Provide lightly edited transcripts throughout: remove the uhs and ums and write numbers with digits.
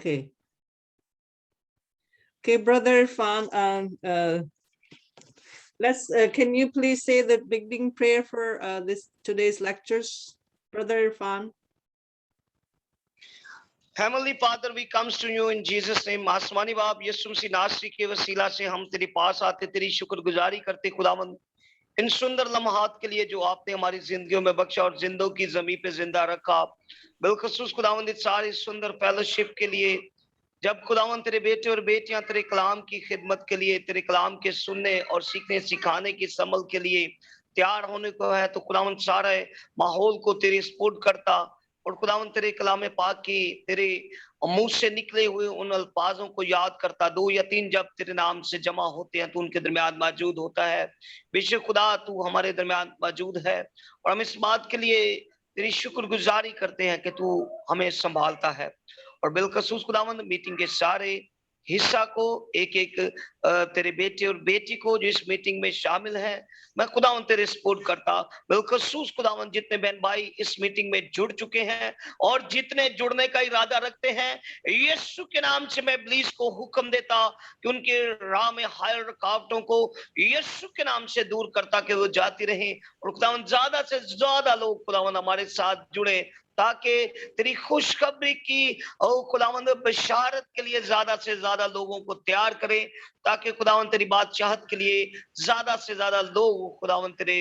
Okay. Okay, Brother Irfan, can you please say the beginning prayer for today's lectures, Brother Irfan? Heavenly Father, we comes to you in Jesus name. आसमानी बाप यीशु मसीह नासरी के वसीला से हम तेरे पास आते, तेरी शुक्रगुजारी करते खुदावंद इन सुंदर लम्हात के लिए जो आपने हमारी जिंदगियों में बख्शा और जिंदों की जमीन पे जिंदा रखा। बिलखुसूस खुदावंद इस सारी सुंदर फेलोशिप के लिए, जब खुदावंद तेरे बेटे और बेटियां तेरे कलाम की खिदमत के लिए, तेरे कलाम के सुनने और सीखने सिखाने की समल के लिए तैयार होने को है, तो खुदावंद सारे माहौल को तेरे स्पुर्द करता और खुदावंद तेरे कलाम पाक की तेरे मुंह से निकले हुए उन अल्फाजों को याद करता। 2 या 3 जब तेरे नाम से जमा होते हैं तो उनके दरमियान मौजूद होता है। बेशक खुदा तू हमारे दरमियान मौजूद है और हम इस बात के लिए तेरी शुक्रगुजारी करते हैं कि तू हमें संभालता है। और बिलखसूस खुदावंद मीटिंग के सारे हिस्सा को एक एक तेरे बेटे और बेटी को जो इस मीटिंग में शामिल है, मैं खुदावंद तेरे सपोर्ट करता। बिलखसूस खुदावंद जितने बहन भाई इस मीटिंग में जुड़ चुके हैं और जितने जुड़ने का इरादा रखते हैं, यीशु के नाम से मैं इब्लीस को हुक्म देता कि उनके राह में हायल रुकावटों को यीशु के नाम से दूर करता कि वो जाती रहे और खुदावंद ज्यादा से ज्यादा लोग खुदावंद हमारे साथ जुड़े ताकि तेरी खुशखबरी की और खुदावंद बशारत के लिए ज्यादा से ज्यादा लोगों को तैयार करें, ताकि खुदावंद तेरी बादशाहत के लिए ज्यादा से ज्यादा लोग खुदावंद तेरे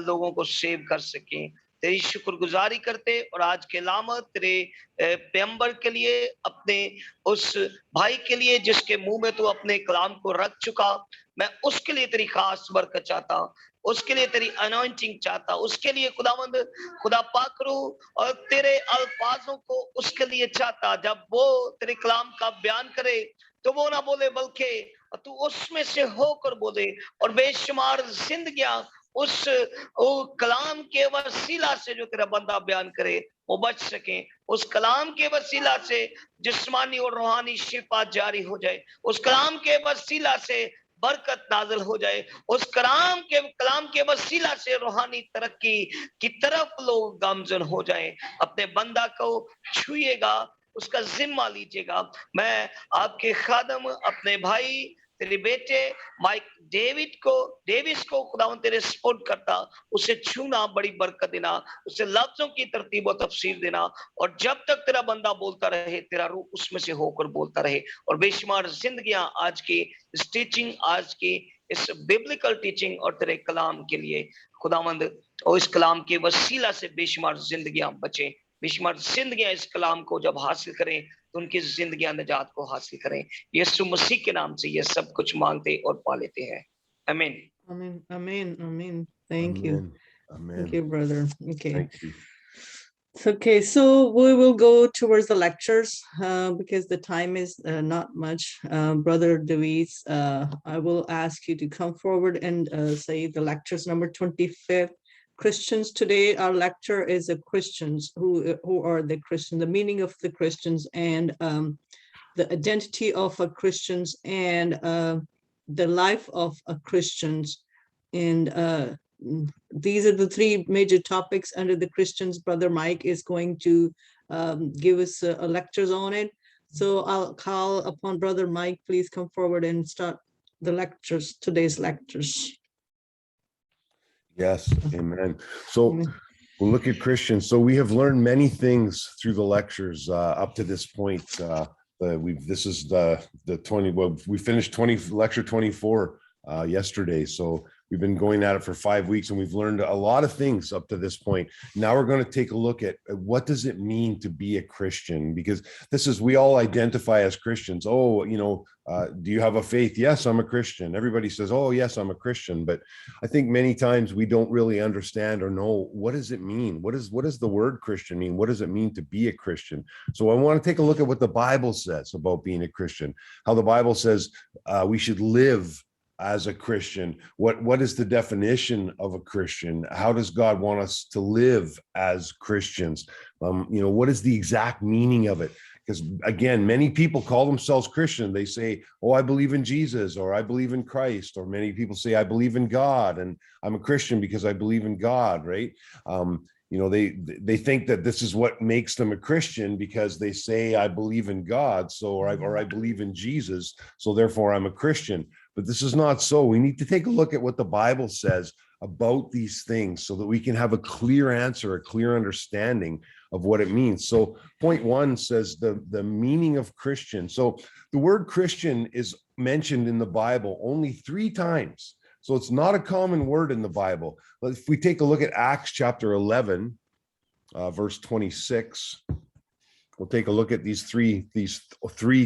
लोगों को सेव कर सकें। तेरी शुक्रगुजारी करते और आज के लामत तेरे पैगंबर के लिए, अपने उस भाई के लिए जिसके मुंह में तू अपने कलाम को रख चुका, मैं उसके लिए तेरी खास बरकत चाहता, उसके लिए तेरी अनॉइंटिंग चाहता, उसके लिए खुदावंद खुदा पाक रू और तेरे अल्फाजों को उसके लिए चाहता। जब वो तेरे कलाम का बयान करे तो वो ना बोले बल्कि तू उसमें से होकर बोले और बेशुमार जिंदगियां उस कलाम के वसीला से जो तेरा बंदा बयान करे वो बच सके। उस कलाम के वसीला से जिस्मानी और रूहानी शिफा जारी हो जाए, उस कलाम के वसीला से बरकत नाज़िल हो जाए, उस कलाम के वसीला से रूहानी तरक्की की तरफ लोग गामजन हो जाएं। अपने बंदा को छुएगा, उसका जिम्मा लीजिएगा। मैं आपके खादम अपने भाई तेरे बेटे माइक डेविस को खुदावंद तेरे सपोर्ट करता, उसे छूना बड़ी बरकत देना, उसे लफ्जों की तरतीब और तफसीर देना और जब तक तेरा बंदा बोलता रहे तेरा रूह उसमें से होकर बोलता रहे और बेशुमार जिंदगियां आज की इस टीचिंग, आज की इस बिब्लिकल टीचिंग और तेरे कलाम के लिए खुदावंद और इस कलाम के वसीला से बेशुमार जिंदगियां बचें, बेशुमार जिंदगियां इस कलाम को जब हासिल करें तो उनकी जिंदगियां निजात को हासिल करें। यीशु मसीह के नाम से ये सब कुछ मांगते और पा लेते हैं, आमीन। Amen, amen, amen. Thank you. Amen. Thank you, brother. Okay. Thank you. Okay, so we will go towards the lectures because the time is not much. Brother Davies, I will ask you to come forward and say the lectures number 25th. Christians today, our lecture is a Christians. Who are the Christians? The meaning of the Christians and the identity of a Christians and the life of a Christians. And these are the 3 major topics under the Christians. Brother Mike is going to give us lectures on it. So I'll call upon Brother Mike. Please come forward and start the lectures, today's lectures. Yes, amen. So we'll look at Christians. So we have learned many things through the lectures up to this point. This is the 20. Well, we finished lecture 24 yesterday. So we've been going at it for 5 weeks and we've learned a lot of things up to this point. Now we're going to take a look at what does it mean to be a Christian, because we all identify as Christians. Oh, do you have a faith? Yes, I'm a Christian. Everybody says, oh, yes, I'm a Christian. But I think many times we don't really understand or know, what does it mean? What does the word Christian mean? What does it mean to be a Christian? So I want to take a look at what the Bible says about being a Christian, how the Bible says we should live as a Christian. What is the definition of a Christian? How does God want us to live as Christians? What is the exact meaning of it? Because again, many people call themselves Christian. They say, oh, I believe in Jesus, or I believe in Christ, or many people say, I believe in God, and I'm a Christian because I believe in God, right? they think that this is what makes them a Christian because they say, I believe in God, or I believe in Jesus, so therefore I'm a Christian. But this is not so. We need to take a look at what the Bible says about these things so that we can have a clear answer, a clear understanding of what it means. So point 1 says the meaning of Christian. So the word Christian is mentioned in the Bible only 3 times. So it's not a common word in the Bible. But if we take a look at Acts chapter 11, verse 26, we'll take a look at these three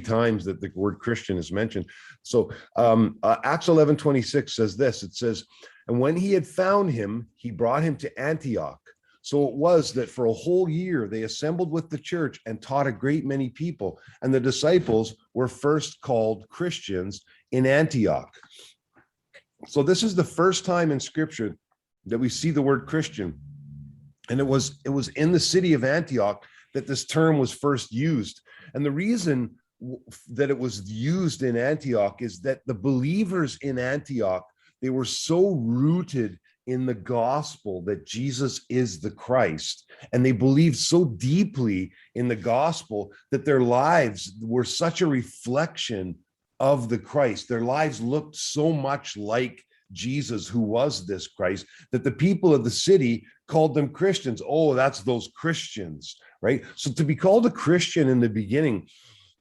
times that the word Christian is mentioned. So Acts 11:26 says this. It says, and when he had found him, he brought him to Antioch. So it was that for a whole year they assembled with the church and taught a great many people. And the disciples were first called Christians in Antioch. So this is the first time in Scripture that we see the word Christian. And it was in the city of Antioch that this term was first used. And the reason that it was used in Antioch is that the believers in Antioch, they were so rooted in the gospel that Jesus is the Christ. And they believed so deeply in the gospel that their lives were such a reflection of the Christ. Their lives looked so much like Jesus, who was this Christ, that the people of the city called them Christians. Oh, that's those Christians, right? So to be called a Christian in the beginning,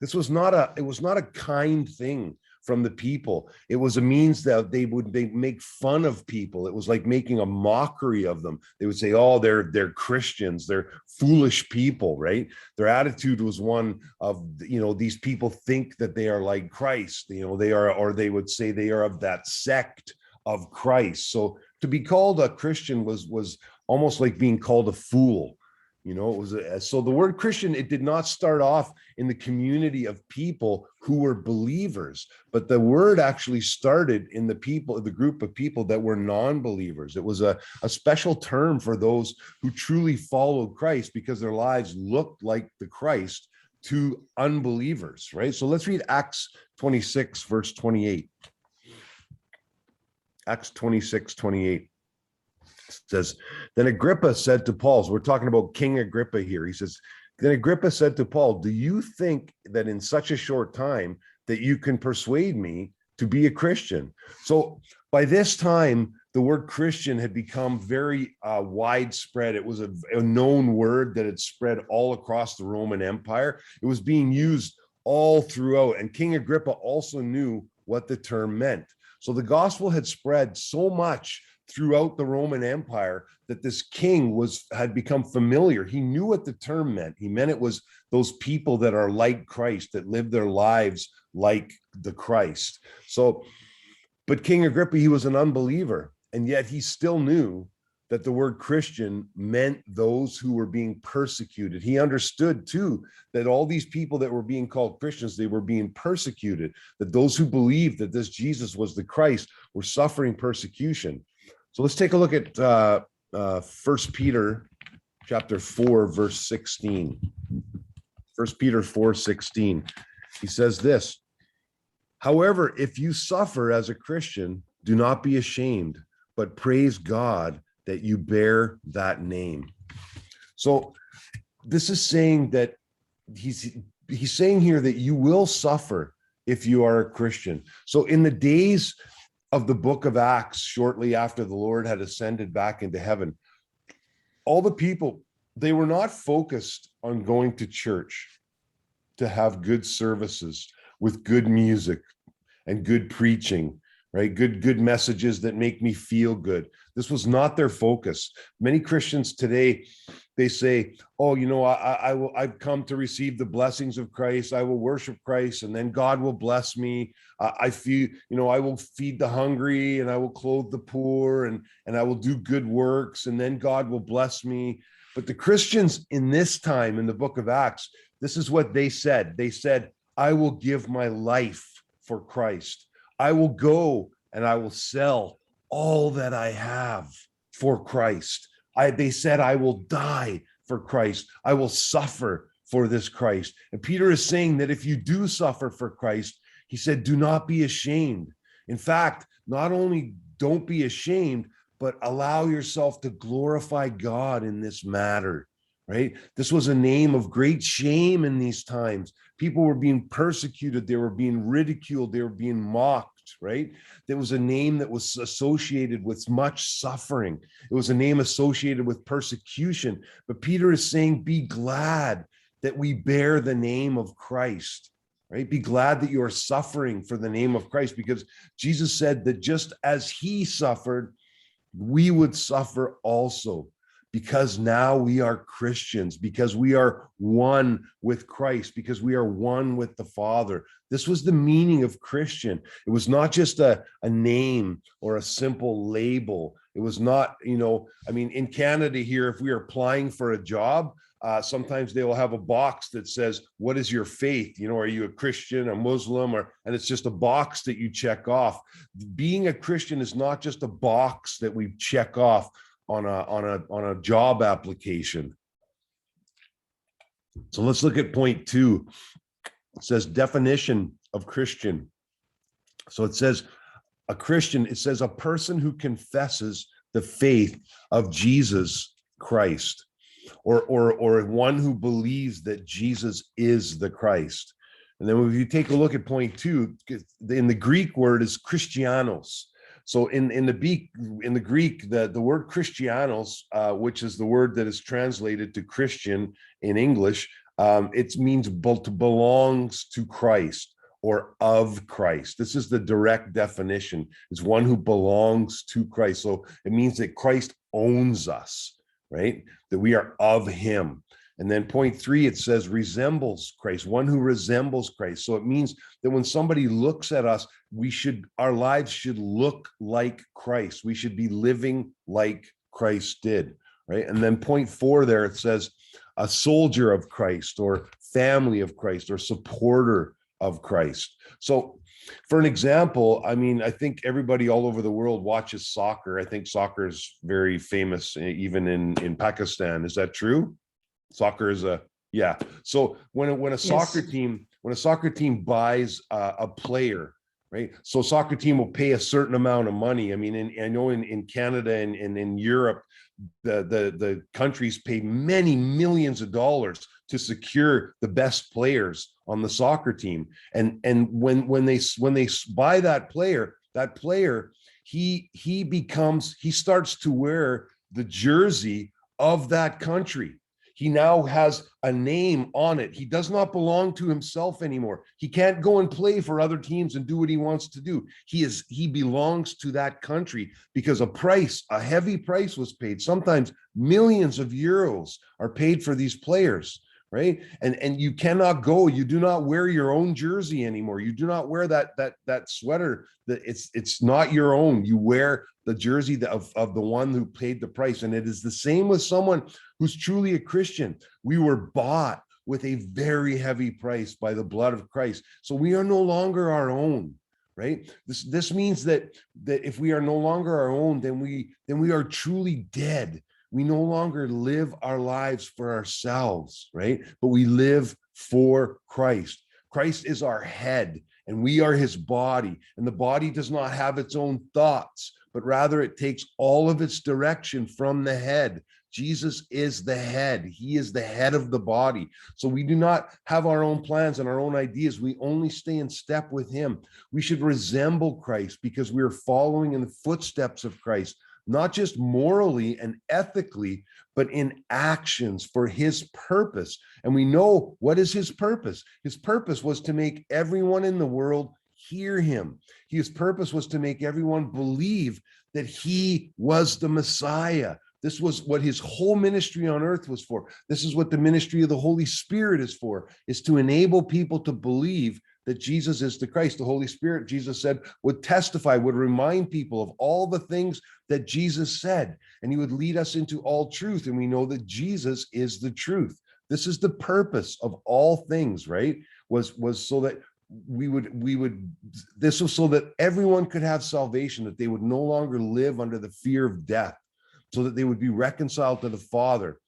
it was not a kind thing from the people. It was a means that they make fun of people. It was like making a mockery of them. They would say, oh, they're Christians, they're foolish people, right? Their attitude was one of, these people think that they are like Christ, they are, or they would say they are of that sect of Christ. So to be called a Christian was almost like being called a fool. So the word Christian, it did not start off in the community of people who were believers, but the word actually started in the group of people that were non-believers. It was a special term for those who truly followed Christ because their lives looked like the Christ to unbelievers, right? So let's read Acts 26, verse 28. Acts 26:28. Says, then Agrippa said to Paul, so we're talking about King Agrippa here. He says, then Agrippa said to Paul, do you think that in such a short time that you can persuade me to be a Christian? So by this time, the word Christian had become very widespread. It was a known word that had spread all across the Roman Empire. It was being used all throughout. And King Agrippa also knew what the term meant. So the gospel had spread so much throughout the Roman Empire that this king had become familiar. He knew what the term meant. He meant it was those people that are like Christ, that live their lives like the Christ. So, but King Agrippa, he was an unbeliever, and yet he still knew that the word Christian meant those who were being persecuted. He understood too that all these people that were being called Christians, they were being persecuted, that those who believed that this Jesus was the Christ were suffering persecution. So let's take a look at 1 Peter chapter 4, verse 16. 1 Peter 4:16. He says this, however, if you suffer as a Christian, do not be ashamed, but praise God that you bear that name. So this is saying that he's saying here that you will suffer if you are a Christian. So in the days of the book of Acts, shortly after the Lord had ascended back into heaven, all the people, they were not focused on going to church to have good services with good music and good preaching, right? Good messages that make me feel good. This was not their focus. Many Christians today, they say, oh, I've come to receive the blessings of Christ. I will worship Christ, and then God will bless me. I feel, I will feed the hungry, and I will clothe the poor, and I will do good works, and then God will bless me. But the Christians in this time, in the book of Acts, this is what they said. They said, I will give my life for Christ. I will go and I will sell all that I have for Christ. They said, I will die for Christ. I will suffer for this Christ. And Peter is saying that if you do suffer for Christ, he said, do not be ashamed. In fact, not only don't be ashamed, but allow yourself to glorify God in this matter, right? This was a name of great shame in these times. People were being persecuted. They were being ridiculed. They were being mocked, right? There was a name that was associated with much suffering. It was a name associated with persecution. But Peter is saying, be glad that we bear the name of Christ, right? Be glad that you are suffering for the name of Christ, because Jesus said that just as he suffered, we would suffer also, because now we are Christians, because we are one with Christ, because we are one with the Father. This was the meaning of Christian. It was not just a name or a simple label. It was not, I mean, in Canada here, if we are applying for a job, sometimes they will have a box that says, what is your faith? Are you a Christian, a Muslim, and it's just a box that you check off. Being a Christian is not just a box that we check off on a job application. So let's look at point 2. It says definition of Christian. So it says a Christian, it says a person who confesses the faith of Jesus Christ, or one who believes that Jesus is the Christ. And then if you take a look at point 2, in the Greek word is Christianos. So in the Greek, the word Christianos, which is the word that is translated to Christian in English, it means belongs to Christ or of Christ. This is the direct definition. It's one who belongs to Christ. So it means that Christ owns us, right? That we are of him. And then point 3, it says resembles Christ, one who resembles Christ. So it means that when somebody looks at us, our lives should look like Christ. We should be living like Christ did, right? And then point 4 there, it says a soldier of Christ, or family of Christ, or supporter of Christ. So for an example, I mean, I think everybody all over the world watches soccer. I think soccer is very famous, even in Pakistan. Is that true? Soccer is yeah. So when a soccer team buys a player, right? So soccer team will pay a certain amount of money. I mean, I know in Canada and in Europe, the countries pay many millions of dollars to secure the best players on the soccer team. And when they buy that player, he starts to wear the jersey of that country. He now has a name on it. He does not belong to himself anymore. He can't go and play for other teams and do what he wants to do. He belongs to that country, because a heavy price was paid. Sometimes millions of euros are paid for these players, right? And you cannot go. You do not wear your own jersey anymore. You do not wear that sweater. That it's not your own. You wear the jersey of the one who paid the price. And it is the same with someone who's truly a Christian. We were bought with a very heavy price by the blood of Christ. So we are no longer our own, right? This means that if we are no longer our own, then we are truly dead. We no longer live our lives for ourselves, right? But we live for Christ. Christ is our head, and we are his body. And the body does not have its own thoughts, but rather it takes all of its direction from the head. Jesus is the head. He is the head of the body. So we do not have our own plans and our own ideas. We only stay in step with him. We should resemble Christ, because we are following in the footsteps of Christ, not just morally and ethically, but in actions for his purpose. And we know, what is his purpose? His purpose was to make everyone in the world hear him. His purpose was to make everyone believe that he was the Messiah. This was what his whole ministry on earth was for. This is what the ministry of the Holy Spirit is for, is to enable people to believe that Jesus is the Christ. The Holy Spirit, Jesus said, would testify, would remind people of all the things that Jesus said, and he would lead us into all truth. And we know that Jesus is the truth. This is the purpose of all things, right? Was so that this was so that everyone could have salvation, that they would no longer live under the fear of death, so that they would be reconciled to the Father.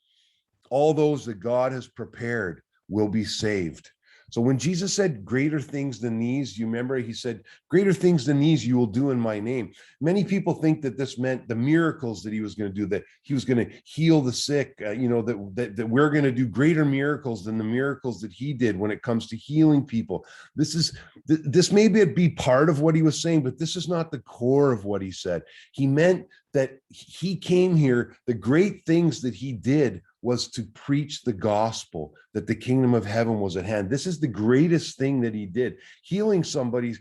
All those that God has prepared will be saved. So when Jesus said greater things than these, you remember he said, greater things than these you will do in my name. Many people think that this meant the miracles that he was going to do, that he was going to heal the sick, that we're going to do greater miracles than the miracles that he did when it comes to healing people. This may be part of what he was saying, but this is not the core of what he said. He meant that he came here, the great things that he did was to preach the gospel, that the kingdom of heaven was at hand. This is the greatest thing that he did. Healing somebody,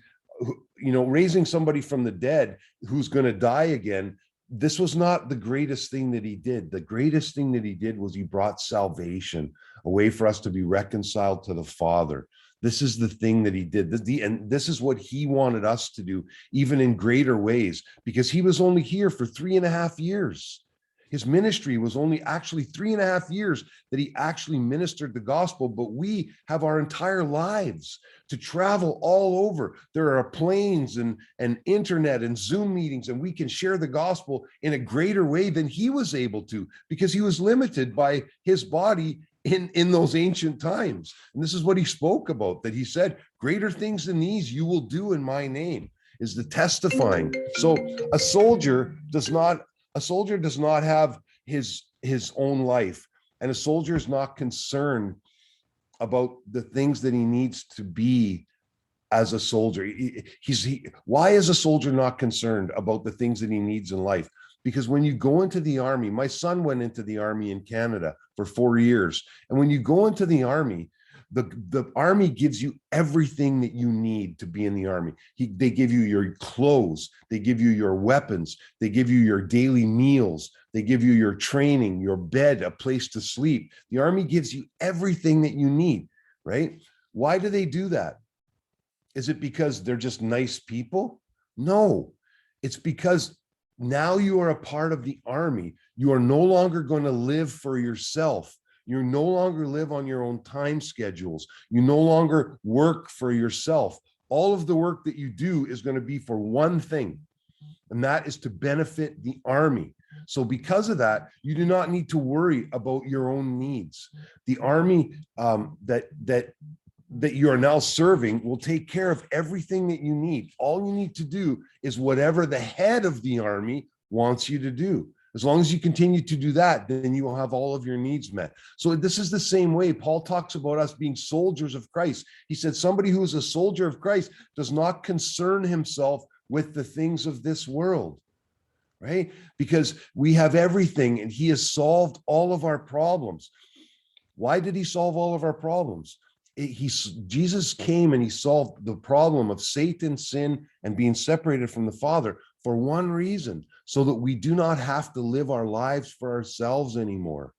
raising somebody from the dead who's going to die again. This was not the greatest thing that he did. The greatest thing that he did was he brought salvation, a way for us to be reconciled to the Father. This is the thing that he did. And this is what he wanted us to do, even in greater ways, because he was only here for 3.5 years. His ministry was only actually 3.5 years that he actually ministered the gospel, but we have our entire lives to travel all over. There are planes and internet and Zoom meetings, and we can share the gospel in a greater way than he was able to, because he was limited by his body in those ancient times. And this is what he spoke about, that he said, greater things than these you will do in my name, is the testifying. So a soldier does not have his own life, and a soldier is not concerned about the things that he needs to be as a soldier. Why is a soldier not concerned about the things that he needs in life? Because when you go into the army, my son went into the army in Canada for 4 years, and when you go into the army, the army gives you everything that you need to be in the army. They give you your clothes, they give you your weapons, they give you your daily meals, they give you your training, your bed, a place to sleep. The army gives you everything that you need, right? Why do they do that? Is it because they're just nice people? No, it's because now you are a part of the army. You are no longer going to live for yourself. You no longer live on your own time schedules. You no longer work for yourself. All of the work that you do is going to be for one thing, and that is to benefit the army. So because of that, you do not need to worry about your own needs. The army that you are now serving will take care of everything that you need. All you need to do is whatever the head of the army wants you to do. As long as you continue to do that, then you will have all of your needs met. So this is the same way Paul talks about us being soldiers of Christ. He said somebody who is a soldier of Christ does not concern himself with the things of this world, right? Because we have everything, and he has solved all of our problems. Why did he solve all of our problems? Jesus came and he solved the problem of Satan, sin, and being separated from the Father for one reason, so that we do not have to live our lives for ourselves anymore.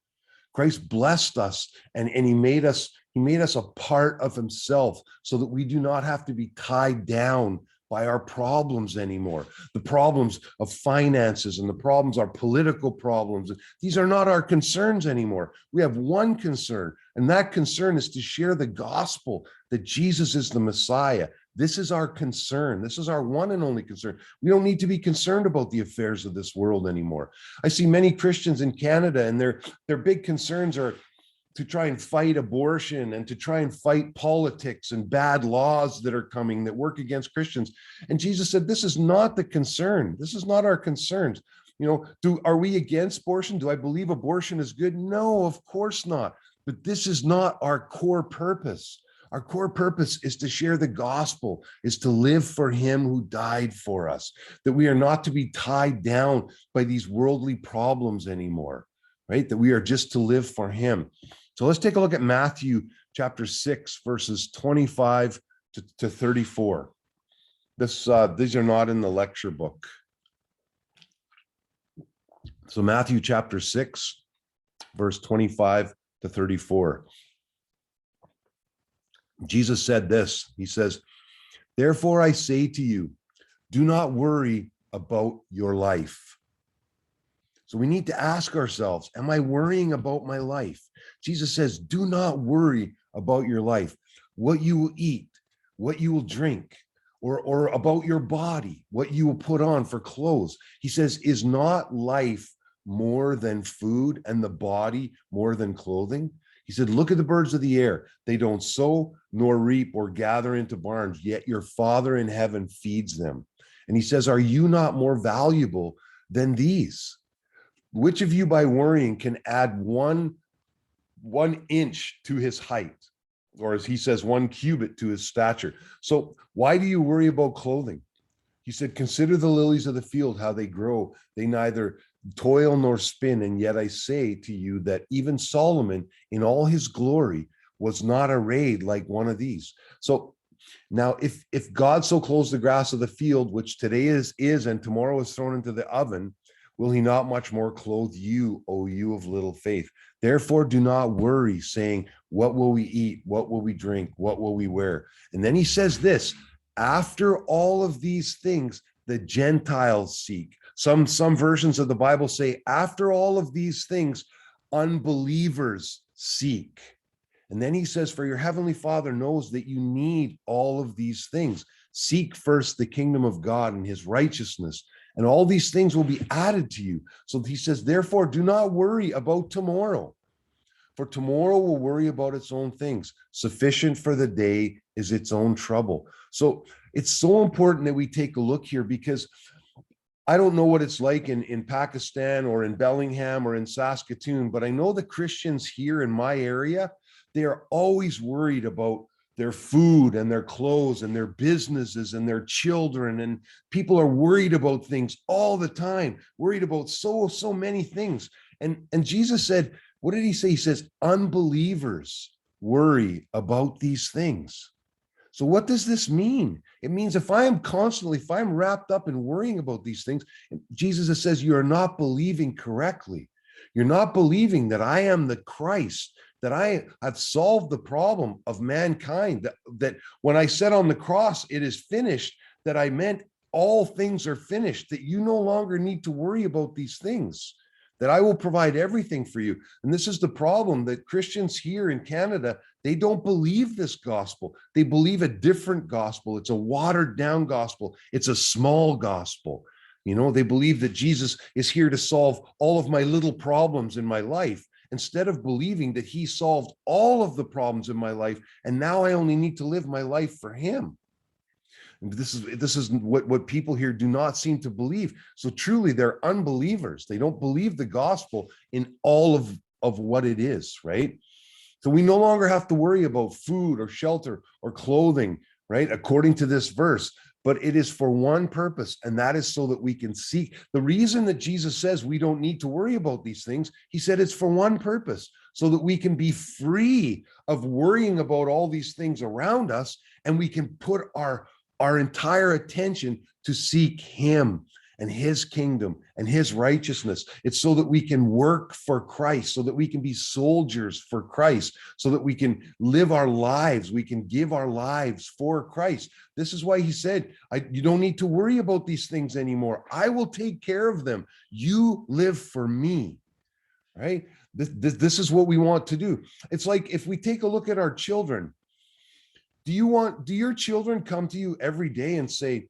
Christ blessed us, and he made us a part of himself, so that we do not have to be tied down by our problems anymore. The problems of finances and the problems, our political problems, these are not our concerns anymore. We have one concern, and that concern is to share the gospel that Jesus is the Messiah. This is our concern. This is our one and only concern. We don't need to be concerned about the affairs of this world anymore. I see many Christians in Canada, and their big concerns are to try and fight abortion and to try and fight politics and bad laws that are coming that work against Christians. And Jesus said, this is not the concern. This is not our concerns. Are we against abortion? Do I believe abortion is good? No, of course not. But this is not our core purpose. Our core purpose is to share the gospel, is to live for him who died for us, that we are not to be tied down by these worldly problems anymore, right? That we are just to live for him. So let's take a look at Matthew chapter 6, verses 25 to 34. These are not in the lecture book. So Matthew chapter 6, verse 25 to 34. Jesus said this, he says, therefore I say to you, do not worry about your life. So we need to ask ourselves, am I worrying about my life? Jesus says, do not worry about your life, what you will eat, what you will drink, or about your body, what you will put on for clothes. He says, is not life more than food and the body more than clothing? He said, look at the birds of the air. They don't sow nor reap or gather into barns, yet your Father in heaven feeds them. And he says, are you not more valuable than these? Which of you by worrying can add one inch to his height? Or as he says, 1 cubit to his stature. So why do you worry about clothing? He said, consider the lilies of the field, how they grow. They neither toil nor spin. And yet I say to you that even Solomon in all his glory was not arrayed like one of these. So now if God so clothes the grass of the field, which today is and tomorrow is thrown into the oven, will he not much more clothe you, O you of little faith? Therefore, do not worry, saying, what will we eat? What will we drink? What will we wear? And then he says this, after all of these things, the Gentiles seek. Some versions of the Bible say, after all of these things, unbelievers seek. And then he says, for your heavenly Father knows that you need all of these things. Seek first the kingdom of God and his righteousness, and all these things will be added to you. So he says, therefore, do not worry about tomorrow, for tomorrow will worry about its own things. Sufficient for the day is its own trouble. So it's so important that we take a look here, because I don't know what it's like in Pakistan or in Bellingham or in Saskatoon, but I know the Christians here in my area, they are always worried about their food and their clothes and their businesses and their children. And people are worried about things all the time, worried about so many things. And Jesus said, what did he say? He says, unbelievers worry about these things. So what does this mean? It means if I'm wrapped up in worrying about these things, Jesus says, you are not believing correctly. You're not believing that I am the Christ, that I have solved the problem of mankind, that when I said on the cross, it is finished, that I meant all things are finished, that you no longer need to worry about these things, that I will provide everything for you. And this is the problem, that Christians here in Canada, they don't believe this gospel. They believe a different gospel. It's a watered down gospel. It's a small gospel. You know, they believe that Jesus is here to solve all of my little problems in my life, instead of believing that he solved all of the problems in my life, and now I only need to live my life for him. And this is what people here do not seem to believe. So truly, they're unbelievers. They don't believe the gospel in all of what it is, right? So we no longer have to worry about food or shelter or clothing, right? According to this verse. But it is for one purpose, and that is so that we can seek. The reason that Jesus says we don't need to worry about these things, he said it's for one purpose, so that we can be free of worrying about all these things around us, and we can put our entire attention to seek him and his kingdom and his righteousness. It's so that we can work for Christ, so that we can be soldiers for Christ, so that we can live our lives, we can give our lives for Christ. This is why he said, you don't need to worry about these things anymore. I will take care of them. You live for me, right? This is what we want to do. It's like if we take a look at our children, do your children come to you every day and say,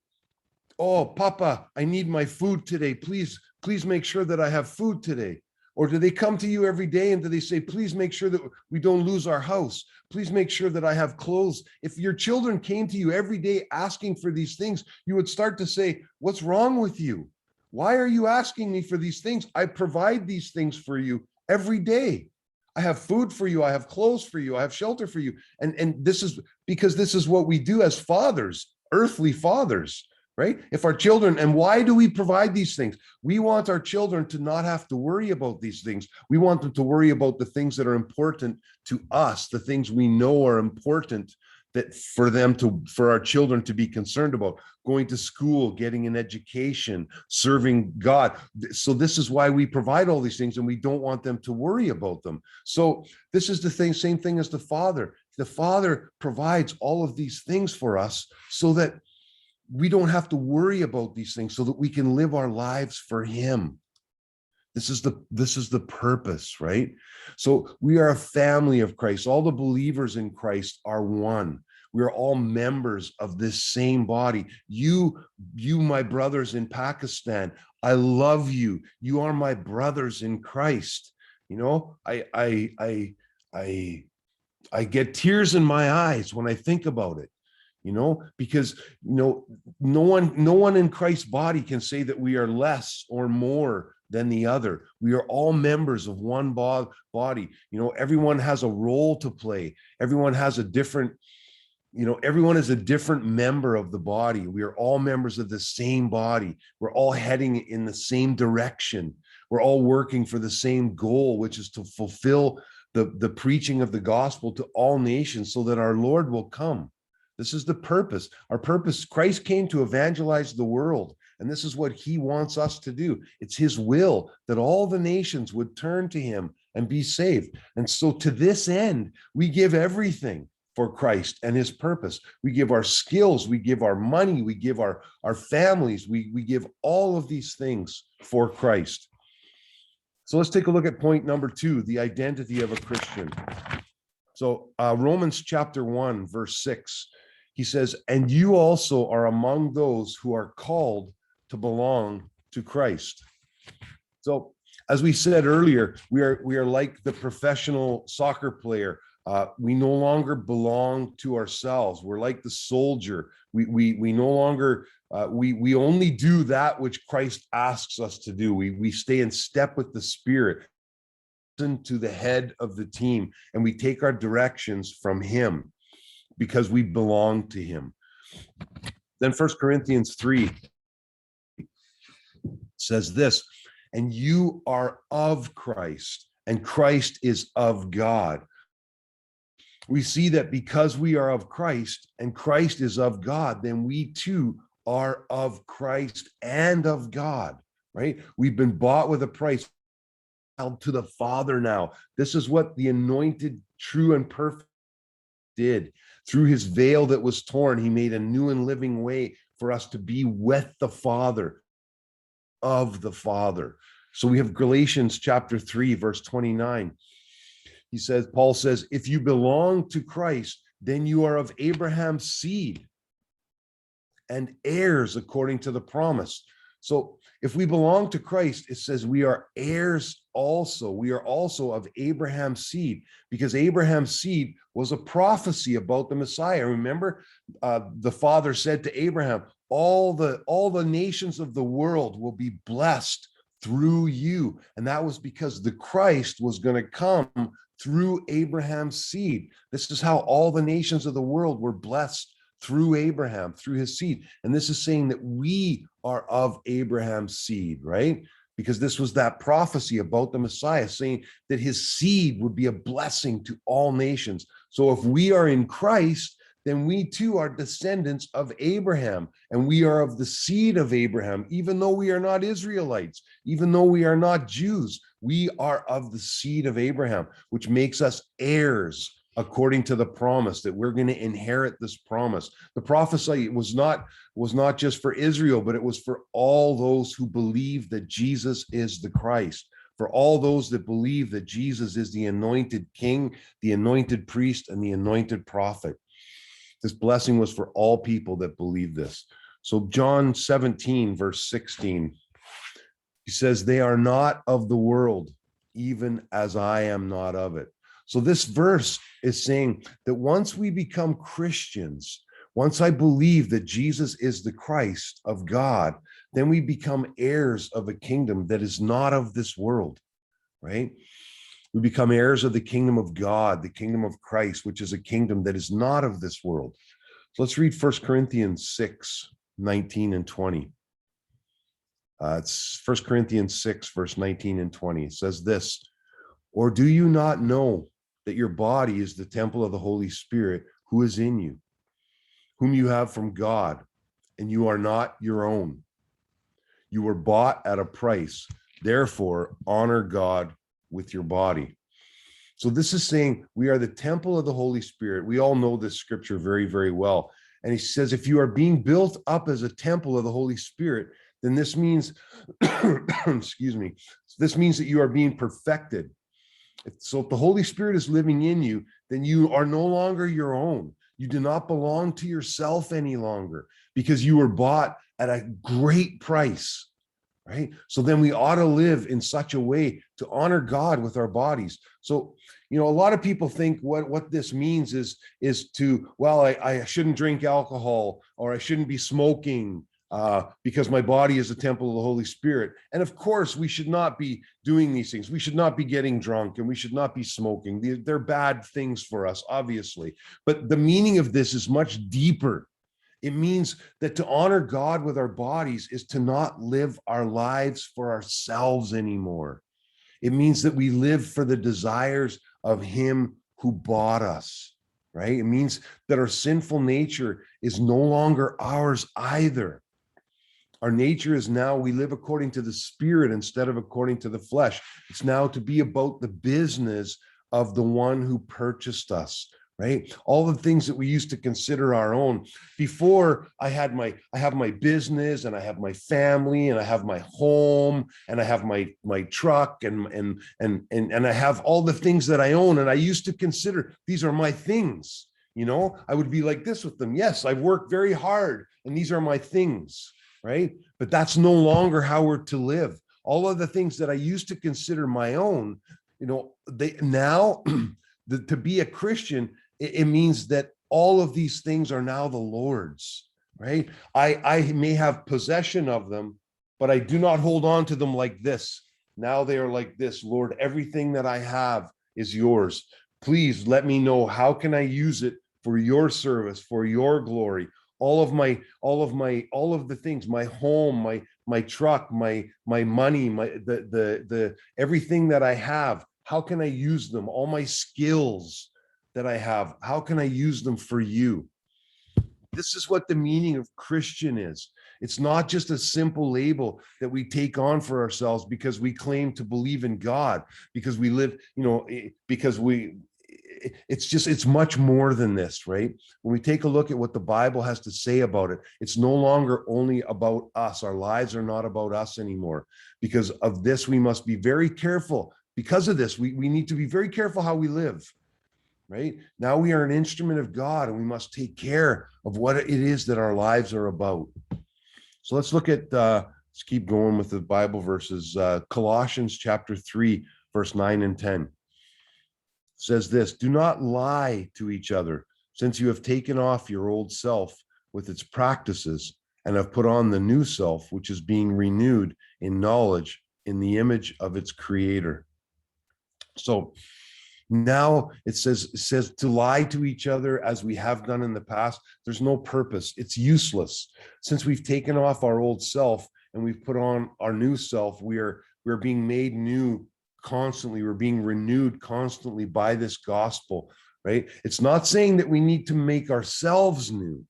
oh, Papa, I need my food today. Please make sure that I have food today. Or do they come to you every day and do they say, please make sure that we don't lose our house. Please make sure that I have clothes. If your children came to you every day asking for these things, you would start to say, what's wrong with you? Why are you asking me for these things? I provide these things for you every day. I have food for you. I have clothes for you. I have shelter for you. And this is because this is what we do as fathers, earthly fathers. Right? If our children, and why do we provide these things? We want our children to not have to worry about these things. We want them to worry about the things that are important to us, the things we know are important that for our children to be concerned about, going to school, getting an education, serving God. So this is why we provide all these things, and we don't want them to worry about them. So this is the same thing as the Father. The Father provides all of these things for us so that we don't have to worry about these things, so that we can live our lives for him. This is the purpose, right? So we are a family of Christ. All the believers in Christ are one. We are all members of this same body. You, my brothers in Pakistan, I love you. You are my brothers in Christ. You know, I I get tears in my eyes when I think about it, because no one in Christ's body can say that we are less or more than the other. We are all members of one body. Everyone has a role to play. Everyone has a different, everyone is a different member of the body. We are all members of the same body. We're all heading in the same direction. We're all working for the same goal, which is to fulfill the preaching of the gospel to all nations so that our Lord will come. This is the purpose. Our purpose, Christ came to evangelize the world, and this is what he wants us to do. It's his will that all the nations would turn to him and be saved. And so to this end, we give everything for Christ and his purpose. We give our skills, we give our money, we give our families, we give all of these things for Christ. So let's take a look at point number 2, the identity of a Christian. So Romans chapter 1, verse 6, he says, and you also are among those who are called to belong to Christ. So as we said earlier, we are like the professional soccer player. We no longer belong to ourselves. We're like the soldier. We no longer, we only do that which Christ asks us to do. We stay in step with the Spirit, listen to the head of the team, and we take our directions from him because we belong to him. Then 1 Corinthians 3 says this, and you are of Christ, and Christ is of God. We see that because we are of Christ and Christ is of God, then we too are of Christ and of God, right? We've been bought with a price to the Father now. This is what the anointed, true and perfect did. Through his veil that was torn, he made a new and living way for us to be with the Father, of the Father. So we have Galatians chapter 3, verse 29. Paul says, if you belong to Christ, then you are of Abraham's seed and heirs according to the promise. So if we belong to Christ, it says we are heirs also. We are also of Abraham's seed, because Abraham's seed was a prophecy about the Messiah. Remember, the Father said to Abraham, all the nations of the world will be blessed through you. And that was because the Christ was going to come through Abraham's seed. This is how all the nations of the world were blessed, through Abraham, through his seed. And this is saying that we are of Abraham's seed, right? Because this was that prophecy about the Messiah, saying that his seed would be a blessing to all nations. So if we are in Christ, then we too are descendants of Abraham, and we are of the seed of Abraham, even though we are not Israelites, even though we are not Jews, we are of the seed of Abraham, which makes us heirs according to the promise that we're going to inherit this promise. The prophecy was not just for Israel, but it was for all those who believe that Jesus is the Christ, for all those that believe that Jesus is the anointed king, the anointed priest, and the anointed prophet. This blessing was for all people that believe this. So John 17, verse 16, he says, they are not of the world, even as I am not of it. So this verse is saying that once we become Christians, once I believe that Jesus is the Christ of God, then we become heirs of a kingdom that is not of this world, right? We become heirs of the kingdom of God, the kingdom of Christ, which is a kingdom that is not of this world. So let's read 1 Corinthians 6, 19 and 20. It's 1 Corinthians 6, verse 19 and 20. It says this, or do you not know that your body is the temple of the Holy Spirit who is in you, whom you have from God, and you are not your own? You were bought at a price. Therefore, honor God with your body. So this is saying we are the temple of the Holy Spirit. We all know this scripture very, very well. And he says, if you are being built up as a temple of the Holy Spirit, then this means, excuse me, this means that you are being perfected. So if the Holy Spirit is living in you, then you are no longer your own. You do not belong to yourself any longer, because you were bought at a great price, right? So then we ought to live in such a way to honor God with our bodies. So You know, a lot of people think what this means is to, well, I shouldn't drink alcohol, or I shouldn't be smoking, because my body is a temple of the Holy Spirit. And of course, we should not be doing these things. We should not be getting drunk, and we should not be smoking. They're bad things for us, obviously. But the meaning of this is much deeper. It means that to honor God with our bodies is to not live our lives for ourselves anymore. It means that we live for the desires of him who bought us, right? It means that our sinful nature is no longer ours either. Our nature is now, we live according to the Spirit instead of according to the flesh. It's now to be about the business of the one who purchased us, right? All the things that we used to consider our own. Before, I have my business, and I have my family, and I have my home, and I have my truck, and I have all the things that I own. And I used to consider these are my things. You know, I would be like this with them. Yes, I've worked very hard, and these are my things. Right? But that's no longer how we're to live. All of the things that I used to consider my own, you know, they now to be a Christian, it means that all of these things are now the Lord's, right? I may have possession of them, but I do not hold on to them like this. Now they are like this. Lord, everything that I have is yours. Please let me know, how can I use it for your service, for your glory? All of the things, my home, my truck, my money, the everything that I have, how can I use them? All my skills that I have, how can I use them for you? This is what the meaning of Christian is. It's not just a simple label that we take on for ourselves because we claim to believe in God, because we live, you know, because it's much more than this, right? When we take a look at what the Bible has to say about it, it's no longer only about us. Our lives are not about us anymore. Because of this, we must be very careful. Because of this, we need to be very careful how we live, right? Now we are an instrument of God, and we must take care of what it is that our lives are about. So let's look at, let's keep going with the Bible verses. Colossians chapter 3, verse 9 and 10. Says this: do not lie to each other, since you have taken off your old self with its practices and have put on the new self, which is being renewed in knowledge in the image of its creator. So now it says to lie to each other as we have done in the past. There's no purpose. It's useless. Since we've taken off our old self and we've put on our new self, we're being made new constantly. We're being renewed constantly by this gospel, right? It's not saying that we need to make ourselves new.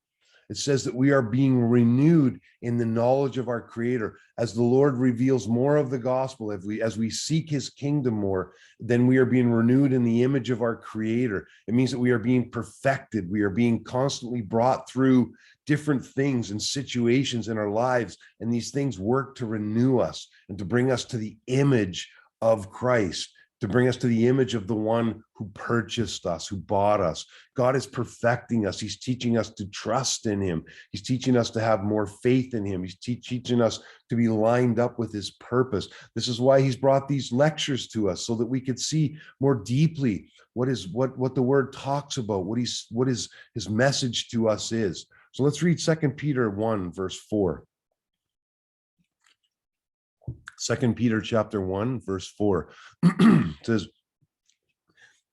It says that we are being renewed in the knowledge of our Creator. As the Lord reveals more of the gospel, as we seek his kingdom more, then we are being renewed in the image of our Creator. It means that we are being perfected. We are being constantly brought through different things and situations in our lives, and these things work to renew us and to bring us to the image of Christ, to bring us to the image of the one who purchased us, who bought us. God is perfecting us. He's teaching us to trust in him. He's teaching us to have more faith in him. He's teaching us to be lined up with his purpose. This is why he's brought these lectures to us, so that we could see more deeply what the word talks about, what his message to us is. So let's read 2 Peter 1, verse 4. 2 Peter chapter 1, verse 4 says,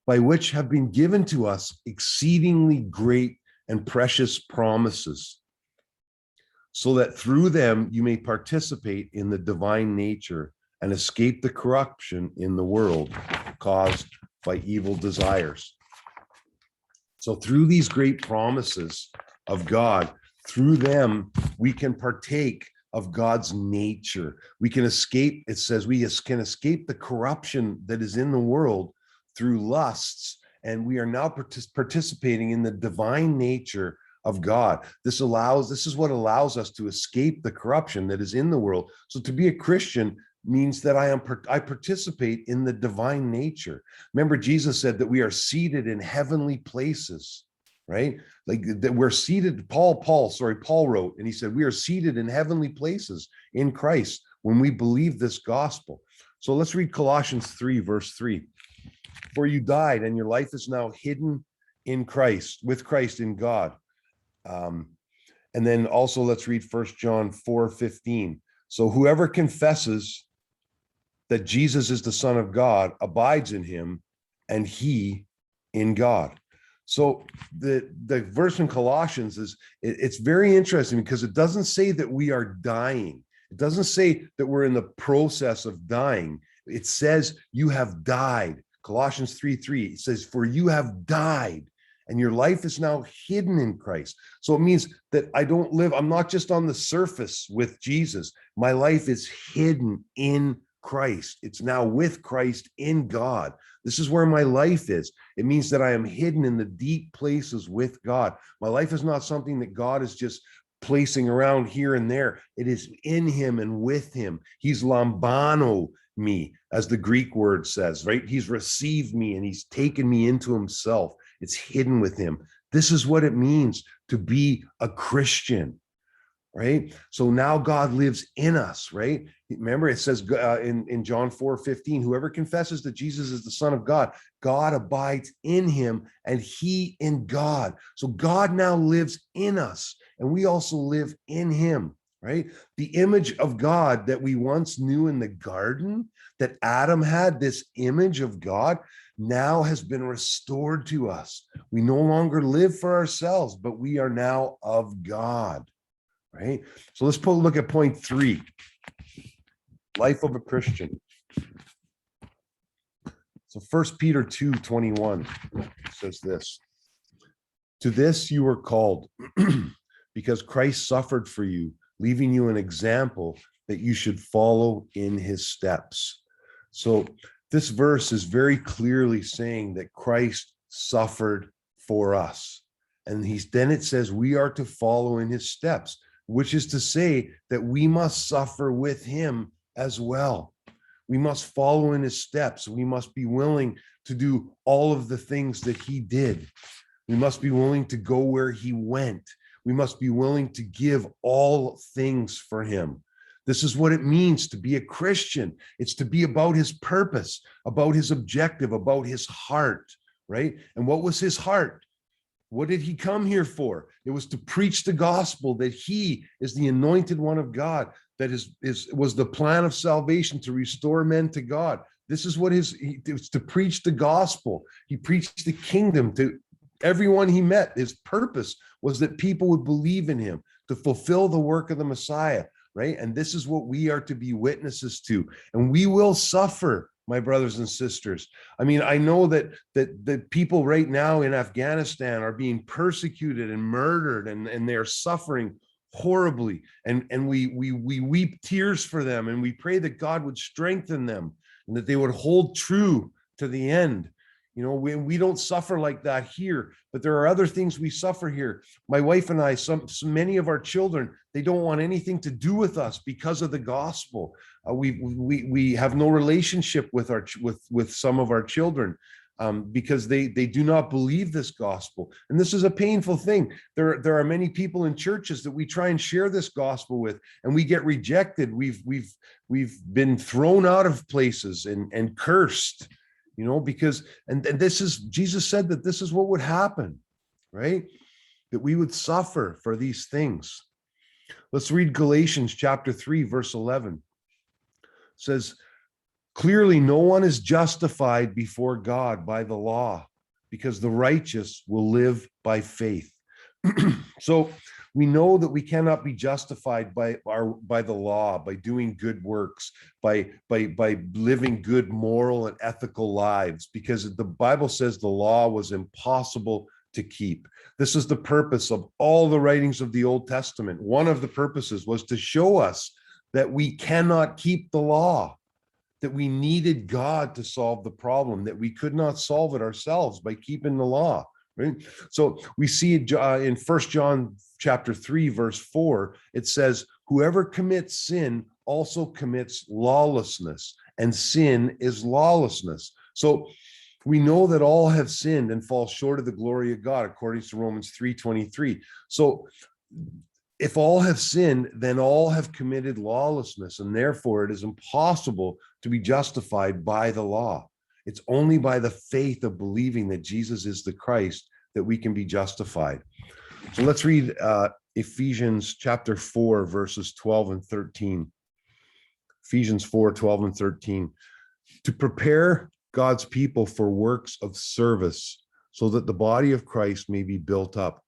by which have been given to us exceedingly great and precious promises, so that through them you may participate in the divine nature and escape the corruption in the world caused by evil desires. So through these great promises of God, through them we can partake of God's nature. We can escape, it says we can escape the corruption that is in the world through lusts, and we are now participating in the divine nature of God. This is what allows us to escape the corruption that is in the world. So to be a Christian means that I participate in the divine nature. Remember, Jesus said that we are seated in heavenly places, right? Like that we're seated, Paul wrote, and he said, we are seated in heavenly places in Christ when we believe this gospel. So let's read Colossians 3, verse 3. For you died, and your life is now hidden in Christ, with Christ in God. And then also let's read 1 John 4:15. So whoever confesses that Jesus is the Son of God abides in him, and he in God. So the verse in Colossians it's very interesting because it doesn't say that we are dying. It doesn't say that we're in the process of dying. It says you have died. Colossians 3:3, it says, for you have died, and your life is now hidden in Christ. So it means that I'm not just on the surface with Jesus. My life is hidden in Christ. It's now with Christ in God. This is where my life is. It means that I am hidden in the deep places with God. My life is not something that God is just placing around here and there. It is in him and with him. He's lambano me, as the Greek word says, right? He's received me and he's taken me into himself. It's hidden with him. This is what it means to be a Christian, right? So now God lives in us, right? Remember, it says in John 4:15, whoever confesses that Jesus is the Son of God, God abides in him and he in God. So God now lives in us and we also live in him, right? The image of God that we once knew in the garden, that Adam had, this image of God, now has been restored to us. We no longer live for ourselves, but we are now of God, right? So let's look at point 3, life of a Christian. So 1 Peter 2:21 says this, to this you were called because Christ suffered for you, leaving you an example that you should follow in his steps. So this verse is very clearly saying that Christ suffered for us. And then it says we are to follow in his steps, which is to say that we must suffer with him as well. We must follow in his steps. We must be willing to do all of the things that he did. We must be willing to go where he went. We must be willing to give all things for him. This is what it means to be a Christian. It's to be about his purpose, about his objective, about his heart, right? And what was his heart? What did he come here for? It was to preach the gospel that he is the anointed one of God, that was the plan of salvation to restore men to God. This is what it was, to preach the gospel. He preached the kingdom to everyone he met. His purpose was that people would believe in him, to fulfill the work of the Messiah, right? And this is what we are to be witnesses to. And we will suffer, my brothers and sisters. I mean, I know that people right now in Afghanistan are being persecuted and murdered, and they're suffering horribly. And we weep tears for them, and we pray that God would strengthen them and that they would hold true to the end. You know, we don't suffer like that here, but there are other things we suffer here. My wife and I, many of our children, they don't want anything to do with us because of the gospel. We have no relationship with some of our children because they do not believe this gospel, and this is a painful thing. There are many people in churches that we try and share this gospel with, and we get rejected. We've been thrown out of places and cursed. You know, because, and this is, Jesus said that this is what would happen, right? That we would suffer for these things. Let's read Galatians chapter 3, verse 11. It says, clearly no one is justified before God by the law, because the righteous will live by faith. So we know that we cannot be justified by the law, by doing good works, by living good moral and ethical lives, because the Bible says the law was impossible to keep. This is the purpose of all the writings of the Old Testament. One of the purposes was to show us that we cannot keep the law, that we needed God to solve the problem, that we could not solve it ourselves by keeping the law. Right? So we see in 1 John chapter 3, verse 4, it says, whoever commits sin also commits lawlessness, and sin is lawlessness. So we know that all have sinned and fall short of the glory of God, according to Romans 3:23. So if all have sinned, then all have committed lawlessness, and therefore it is impossible to be justified by the law. It's only by the faith of believing that Jesus is the Christ that we can be justified. So let's read Ephesians chapter 4, verses 12 and 13. Ephesians 4, 12 and 13. To prepare God's people for works of service, so that the body of Christ may be built up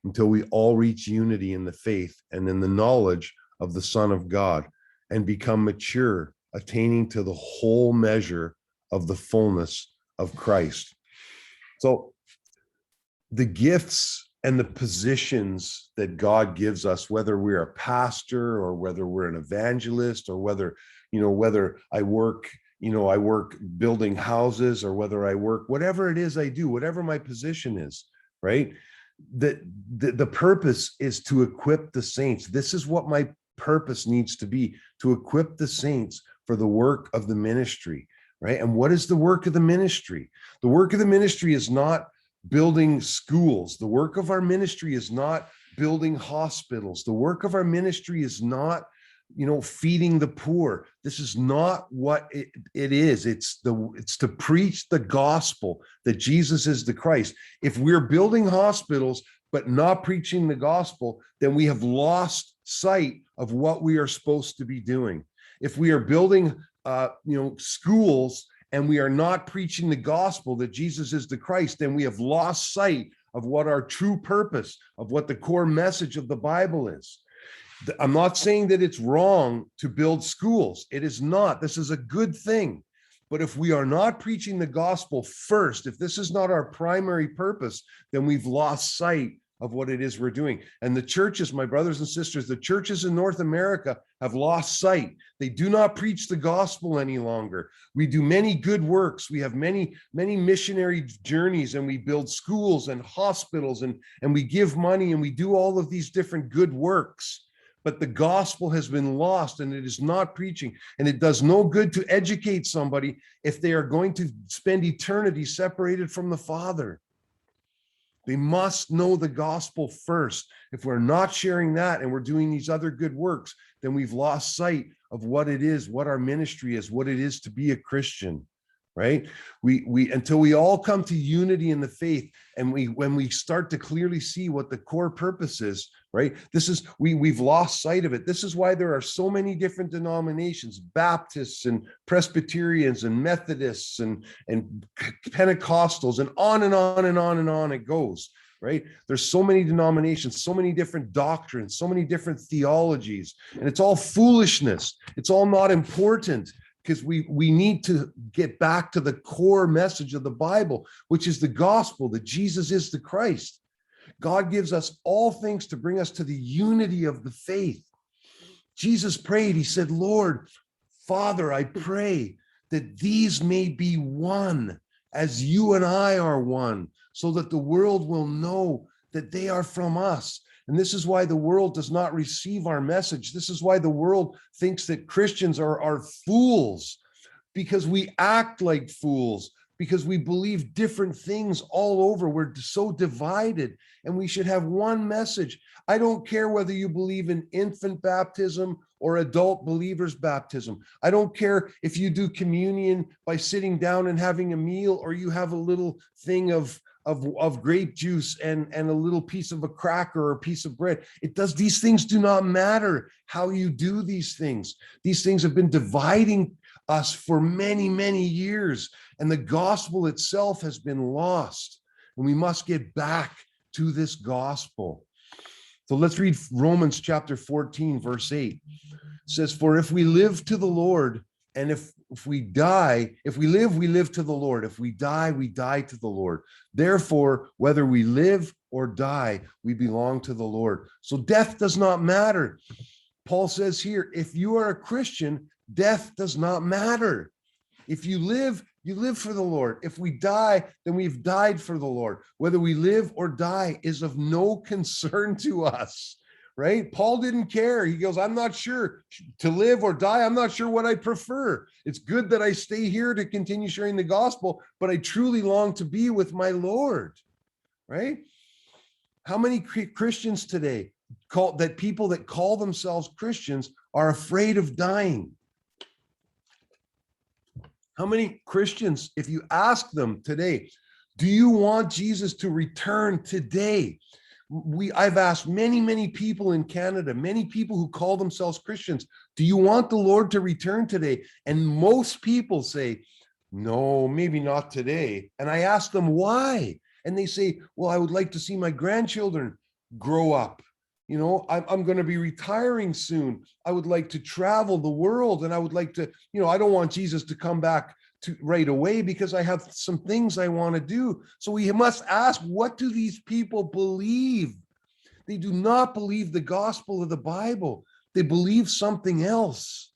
until we all reach unity in the faith and in the knowledge of the Son of God, and become mature, attaining to the whole measure of the fullness of Christ. So the gifts and the positions that God gives us, whether we're a pastor or whether we're an evangelist, or whether I work building houses, or whether I work, whatever it is I do, whatever my position is, right? The purpose is to equip the saints. This is what my purpose needs to be, to equip the saints for the work of the ministry, right? And what is the work of the ministry? The work of the ministry is not building schools. The work of our ministry is not building hospitals. The work of our ministry is not, feeding the poor. This is not what it is. It's to preach the gospel that Jesus is the Christ. If we're building hospitals but not preaching the gospel, then we have lost sight of what we are supposed to be doing. If we are building schools and we are not preaching the gospel that Jesus is the Christ, then we have lost sight of what our true purpose, of what the core message of the Bible is. I'm not saying that it's wrong to build schools. It is not. This is a good thing. But if we are not preaching the gospel first, if this is not our primary purpose, then we've lost sight of what it is we're doing. And the churches, my brothers and sisters, the churches in North America have lost sight. They do not preach the gospel any longer. We do many good works. We have many missionary journeys, and we build schools and hospitals, and we give money, and we do all of these different good works. But the gospel has been lost, and it is not preaching. And it does no good to educate somebody if they are going to spend eternity separated from the Father. They must know the gospel first. If we're not sharing that and we're doing these other good works, then we've lost sight of what it is, what our ministry is, what it is to be a Christian, right? We until we all come to unity in the faith, and when we start to clearly see what the core purpose is, right? We've lost sight of it. This is why there are so many different denominations: Baptists and Presbyterians and Methodists and Pentecostals, and on and on and on and on it goes, right? There's so many denominations, so many different doctrines, so many different theologies, and it's all foolishness. It's all not important, because we need to get back to the core message of the Bible, which is the gospel that Jesus is the Christ. God gives us all things to bring us to the unity of the faith. Jesus prayed, he said, Lord, Father, I pray that these may be one as you and I are one, so that the world will know that they are from us. And this is why the world does not receive our message. This is why the world thinks that Christians are fools, because we act like fools, because we believe different things all over. We're so divided, and we should have one message. I don't care whether you believe in infant baptism or adult believers baptism. I don't care if you do communion by sitting down and having a meal, or you have a little thing of grape juice and a little piece of a cracker or a piece of bread. These things do not matter how you do these things. These things have been dividing us for many, many years, and the gospel itself has been lost, and we must get back to this gospel. So let's read Romans chapter 14, verse 8. It says, for if we live to the Lord, and if we die, if we live, we live to the Lord. If we die, we die to the Lord. Therefore, whether we live or die, we belong to the Lord. So death does not matter. Paul says here, if you are a Christian, death does not matter. If you live for the Lord. If we die, then we've died for the Lord. Whether we live or die is of no concern to us, right? Paul didn't care. He goes, I'm not sure to live or die. I'm not sure what I prefer. It's good that I stay here to continue sharing the gospel, but I truly long to be with my Lord, right? How many Christians today people that call themselves Christians are afraid of dying? How many Christians, if you ask them today, do you want Jesus to return today? I've asked many people in Canada, many people who call themselves Christians, do you want the Lord to return today? And most people say, no, maybe not today. And I ask them why. And they say, well, I would like to see my grandchildren grow up. You know, I'm going to be retiring soon. I would like to travel the world, and I would like to, you know, I don't want Jesus to come back to right away because I have some things I want to do. So we must ask, what do these people believe? They do not believe the gospel of the Bible. They believe something else.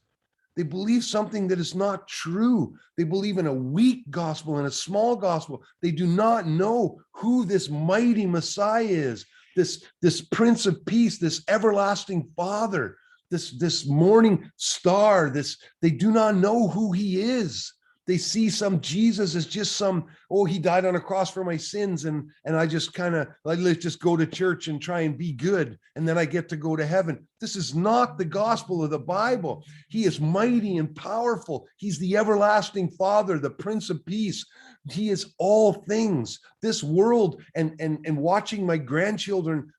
They believe something that is not true. They believe in a weak gospel and a small gospel. They do not know who this mighty Messiah is, this Prince of Peace, this everlasting Father, this morning star. They do not know who he is. They see some Jesus as just some, oh, he died on a cross for my sins, and I just kind of like, let's just go to church and try and be good, and then I get to go to heaven. This is not the gospel of the Bible. He is mighty and powerful. He's the everlasting Father, the Prince of Peace. He is all things. This world and watching my grandchildren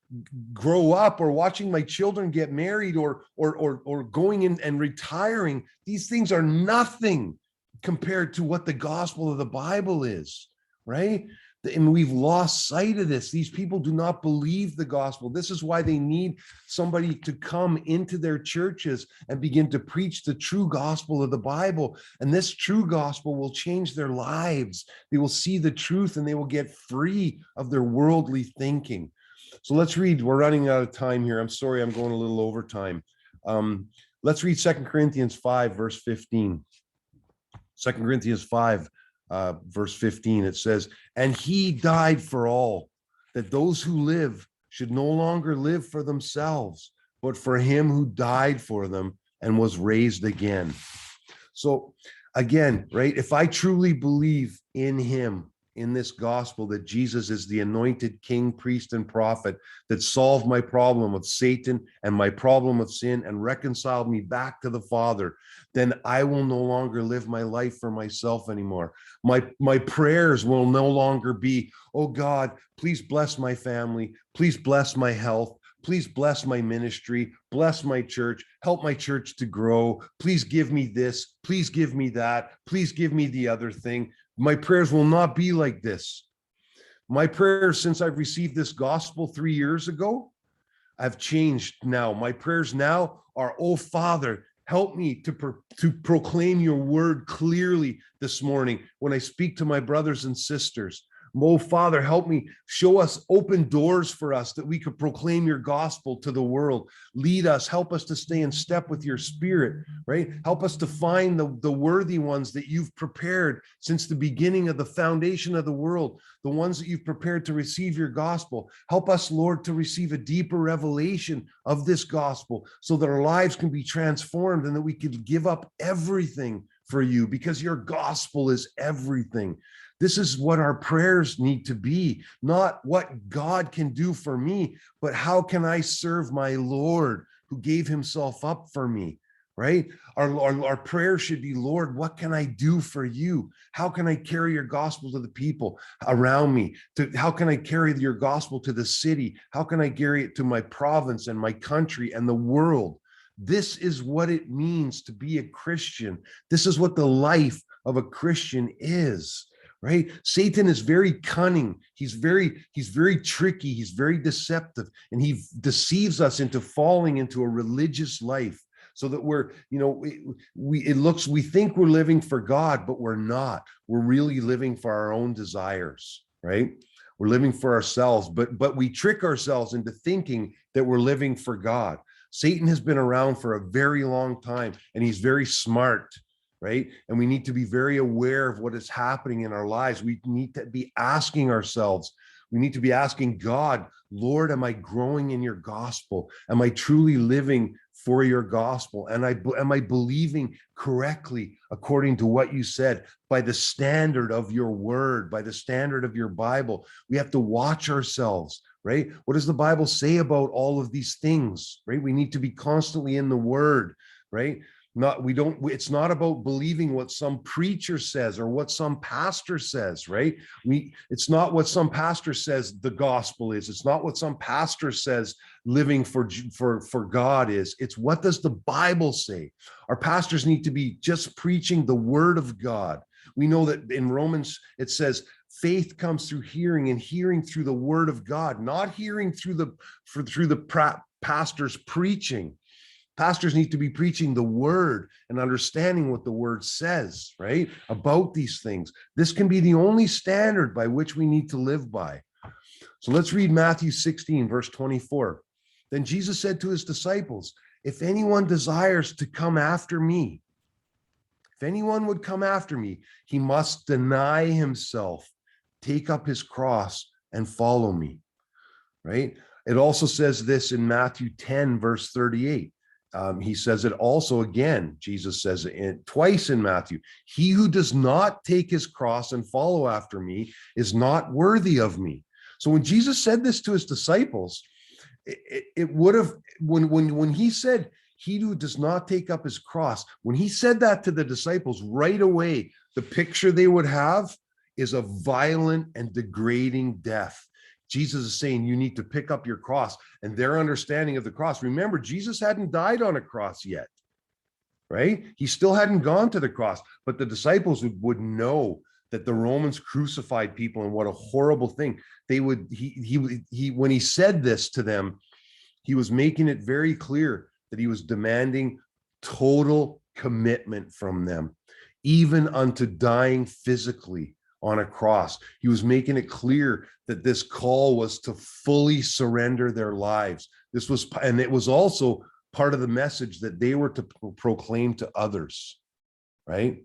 grow up, or watching my children get married, or going in and retiring, these things are nothing compared to what the gospel of the Bible is, right? And we've lost sight of this. These people do not believe the gospel. This is why they need somebody to come into their churches and begin to preach the true gospel of the Bible. And this true gospel will change their lives. They will see the truth, and they will get free of their worldly thinking. So let's read. We're running out of time here. I'm sorry, I'm going a little over time. Let's read 2 Corinthians 5, verse 15. 2 Corinthians 5, verse 15, it says, and he died for all, that those who live should no longer live for themselves, but for him who died for them and was raised again. So again, right, if I truly believe in him, in this gospel, that Jesus is the anointed king, priest, and prophet that solved my problem of Satan and my problem of sin and reconciled me back to the Father, then I will no longer live my life for myself anymore. My prayers will no longer be, oh God, please bless my family, please bless my health, please bless my ministry, bless my church, help my church to grow, please give me this, please give me that, please give me the other thing. My prayers will not be like this. My prayers since I've received this gospel 3 years ago, I've changed now. My prayers now are, oh Father, help me to proclaim your word clearly this morning when I speak to my brothers and sisters. Oh, Father, help me, show us, open doors for us that we could proclaim your gospel to the world. Lead us, help us to stay in step with your spirit, right? Help us to find the worthy ones that you've prepared since the beginning of the foundation of the world, the ones that you've prepared to receive your gospel. Help us, Lord, to receive a deeper revelation of this gospel so that our lives can be transformed and that we could give up everything for you, because your gospel is everything. This is what our prayers need to be, not what God can do for me, but how can I serve my Lord who gave himself up for me, right? Our prayer should be, Lord, what can I do for you? How can I carry your gospel to the people around me? How can I carry your gospel to the city? How can I carry it to my province and my country and the world? This is what it means to be a Christian. This is what the life of a Christian is. Right? Satan is very cunning. He's very tricky. He's very deceptive, and he deceives us into falling into a religious life so that we're, we think we're living for God, but we're not. We're really living for our own desires, right? We're living for ourselves, but we trick ourselves into thinking that we're living for God. Satan has been around for a very long time, and he's very smart. Right? And we need to be very aware of what is happening in our lives. We need to be asking ourselves, we need to be asking God, Lord, am I growing in your gospel? Am I truly living for your gospel? And am I believing correctly according to what you said, by the standard of your word, by the standard of your Bible? We have to watch ourselves, right? What does the Bible say about all of these things, right? We need to be constantly in the word, right? It's not about believing what some preacher says or what some pastor says, right? It's not what some pastor says the gospel is. It's not what some pastor says living for God is. It's what does the Bible say? Our pastors need to be just preaching the word of God. We know that in Romans, it says, faith comes through hearing, and hearing through the word of God, not hearing through the pastor's preaching. Pastors need to be preaching the word and understanding what the word says, right, about these things. This can be the only standard by which we need to live by. So let's read Matthew 16, verse 24. Then Jesus said to his disciples, if anyone desires to come after me, if anyone would come after me, he must deny himself, take up his cross, and follow me, right? It also says this in Matthew 10, verse 38. He says it also again. Jesus says it twice in Matthew. He who does not take his cross and follow after me is not worthy of me. So when Jesus said this to his disciples, it would have, when he said, he who does not take up his cross, when he said that to the disciples, right away, the picture they would have is a violent and degrading death. Jesus is saying you need to pick up your cross, and their understanding of the cross. Remember, Jesus hadn't died on a cross yet, right? He still hadn't gone to the cross, but the disciples would know that the Romans crucified people, and what a horrible thing. When he said this to them, he was making it very clear that he was demanding total commitment from them, even unto dying physically on a cross. He was making it clear that this call was to fully surrender their lives. And it was also part of the message that they were to proclaim to others, right?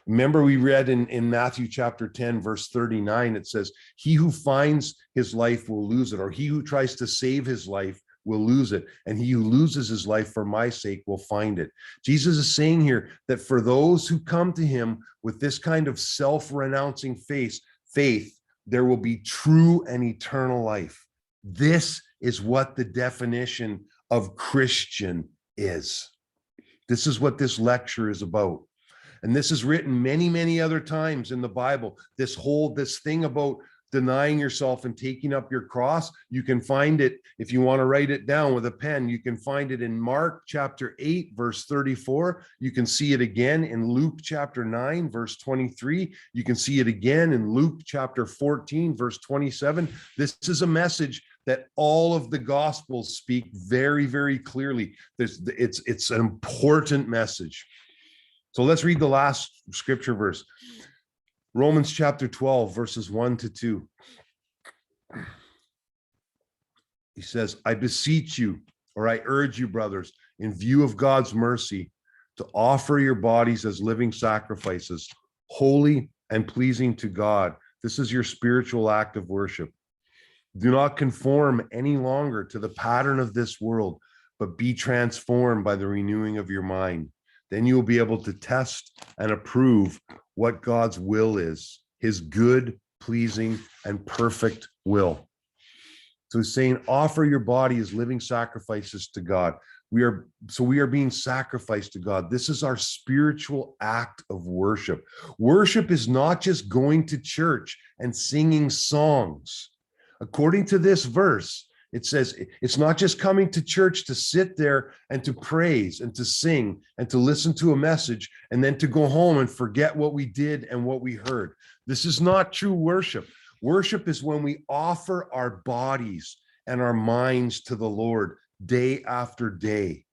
Remember, we read in Matthew chapter 10, verse 39, it says, he who finds his life will lose it, or he who tries to save his life will lose it, and he who loses his life for my sake will find it. Jesus is saying here that for those who come to him with this kind of self-renouncing faith, there will be true and eternal life. This is what the definition of Christian is. This is what this lecture is about. And this is written many, many other times in the Bible. This thing about denying yourself and taking up your cross, you can find it, if you want to write it down with a pen, you can find it in Mark chapter 8, verse 34. You can see it again in Luke chapter 9, verse 23. You can see it again in Luke chapter 14, verse 27. This is a message that all of the Gospels speak very, very clearly. It's an important message. So let's read the last scripture verse. Romans chapter 12, verses 1 to 2. He says, I beseech you, or I urge you, brothers, in view of God's mercy, to offer your bodies as living sacrifices, holy and pleasing to God. This is your spiritual act of worship. Do not conform any longer to the pattern of this world, but be transformed by the renewing of your mind. Then you will be able to test and approve what God's will is, his good, pleasing, and perfect will. So he's saying, offer your body as living sacrifices to God. We are being sacrificed to God. This is our spiritual act of worship. Worship is not just going to church and singing songs. According to this verse, it says it's not just coming to church to sit there and to praise and to sing and to listen to a message and then to go home and forget what we did and what we heard. This is not true worship. Worship is when we offer our bodies and our minds to the Lord day after day.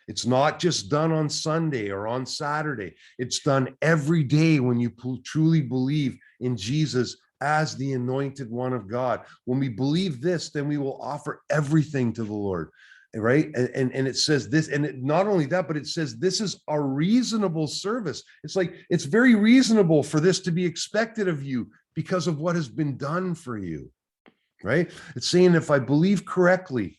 It's not just done on Sunday or on Saturday. It's done every day when you truly believe in Jesus as the anointed one of God. When we believe this, then we will offer everything to the Lord, right? And it says this, and not only that, but it says this is a reasonable service. It's like, it's very reasonable for this to be expected of you because of what has been done for you, right? It's saying if I believe correctly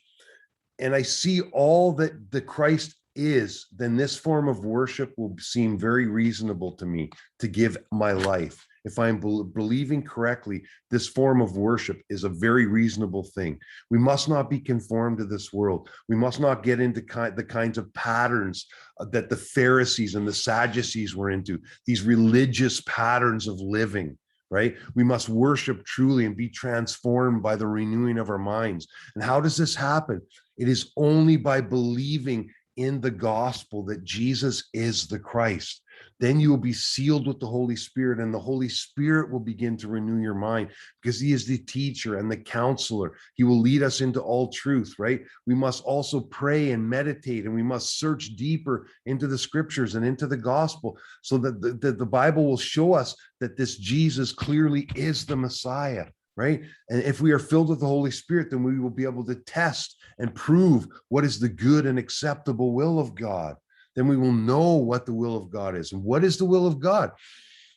and I see all that the Christ is, then this form of worship will seem very reasonable to me to give my life. if I'm believing correctly, this form of worship is a very reasonable thing. We must not be conformed to this world. We must not get into the kinds of patterns that the Pharisees and the Sadducees were into, these religious patterns of living, right? We must worship truly and be transformed by the renewing of our minds. And how does this happen? It is only by believing in the gospel that Jesus is the Christ. Then you will be sealed with the Holy Spirit, and the Holy Spirit will begin to renew your mind because he is the teacher and the counselor. He will lead us into all truth, right? We must also pray and meditate, and we must search deeper into the scriptures and into the gospel so that the Bible will show us that this Jesus clearly is the Messiah, right? And if we are filled with the Holy Spirit, then we will be able to test and prove what is the good and acceptable will of God. Then we will know what the will of God is. And what is the will of God?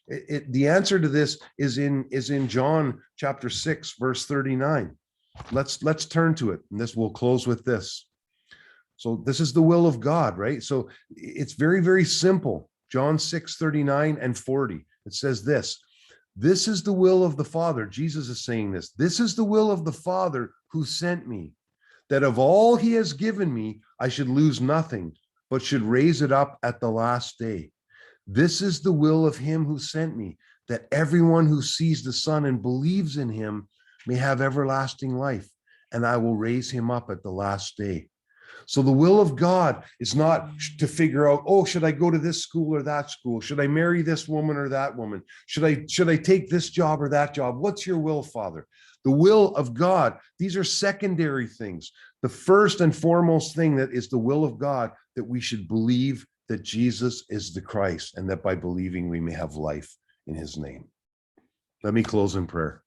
The answer to this is in John chapter 6, verse 39. Let's turn to it. And this will close with this. So this is the will of God, right? So it's very, very simple. John 6, 39 and 40. It says this. This is the will of the Father. Jesus is saying this. This is the will of the Father who sent me, that of all he has given me, I should lose nothing, but should raise it up at the last day. This is the will of him who sent me, that everyone who sees the Son and believes in him may have everlasting life, and I will raise him up at the last day. So the will of God is not to figure out, oh, should I go to this school or that school? Should I marry this woman or that woman? Should I take this job or that job? What's your will, Father? The will of God, these are secondary things. The first and foremost thing that is the will of God, that we should believe that Jesus is the Christ, and that by believing we may have life in his name. Let me close in prayer.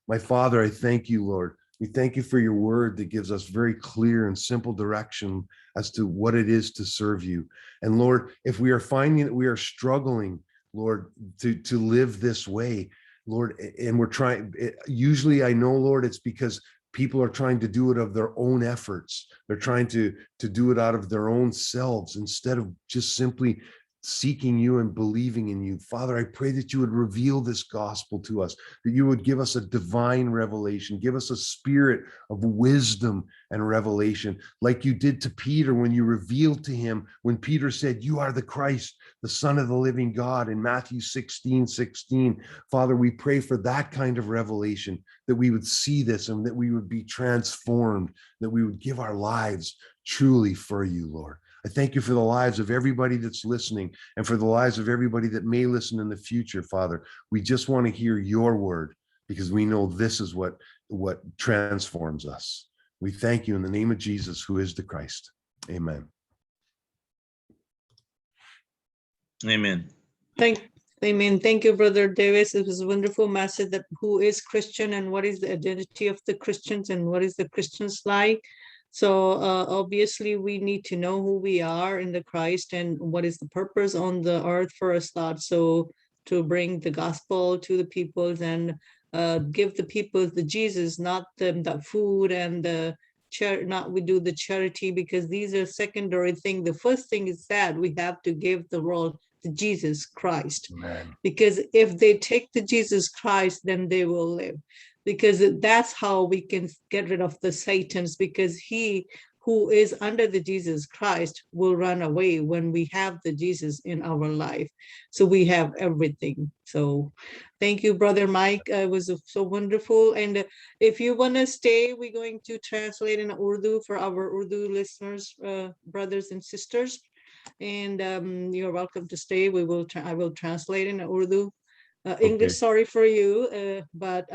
My Father, I thank you, Lord. We thank you for your word that gives us very clear and simple direction as to what it is to serve you. And Lord, if we are finding that we are struggling, Lord, to live this way, Lord, and we're trying, usually I know, Lord, it's because people are trying to do it of their own efforts. They're trying to do it out of their own selves instead of just simply seeking you and believing in you. Father, I pray that you would reveal this gospel to us, that you would give us a divine revelation, give us a spirit of wisdom and revelation, like you did to Peter when you revealed to him, when Peter said, you are the Christ, the Son of the living God, in Matthew 16:16. Father, we pray for that kind of revelation, that we would see this and that we would be transformed, that we would give our lives truly for you, Lord. I thank you for the lives of everybody that's listening and for the lives of everybody that may listen in the future, Father. We just want to hear your word because we know this is what transforms us. We thank you in the name of Jesus, who is the Christ. Amen. Amen. Amen. Thank you, Brother Davies. It was a wonderful message that who is Christian and what is the identity of the Christians and what is the Christians like. So obviously we need to know who we are in the Christ and what is the purpose on the earth for us, Lord. So to bring the gospel to the peoples and give the people the Jesus, not the food and the not we do the charity, because these are secondary thing. The first thing is that we have to give the world the Jesus Christ. Amen. Because if they take the Jesus Christ, then they will live. Because that's how we can get rid of the Satans, because he who is under the Jesus Christ will run away when we have the Jesus in our life. So we have everything. So thank you, Brother Mike. It was so wonderful. And if you want to stay, we're going to translate in Urdu for our Urdu listeners, brothers and sisters. And you're welcome to stay. I will translate in Urdu. English, sorry for you, but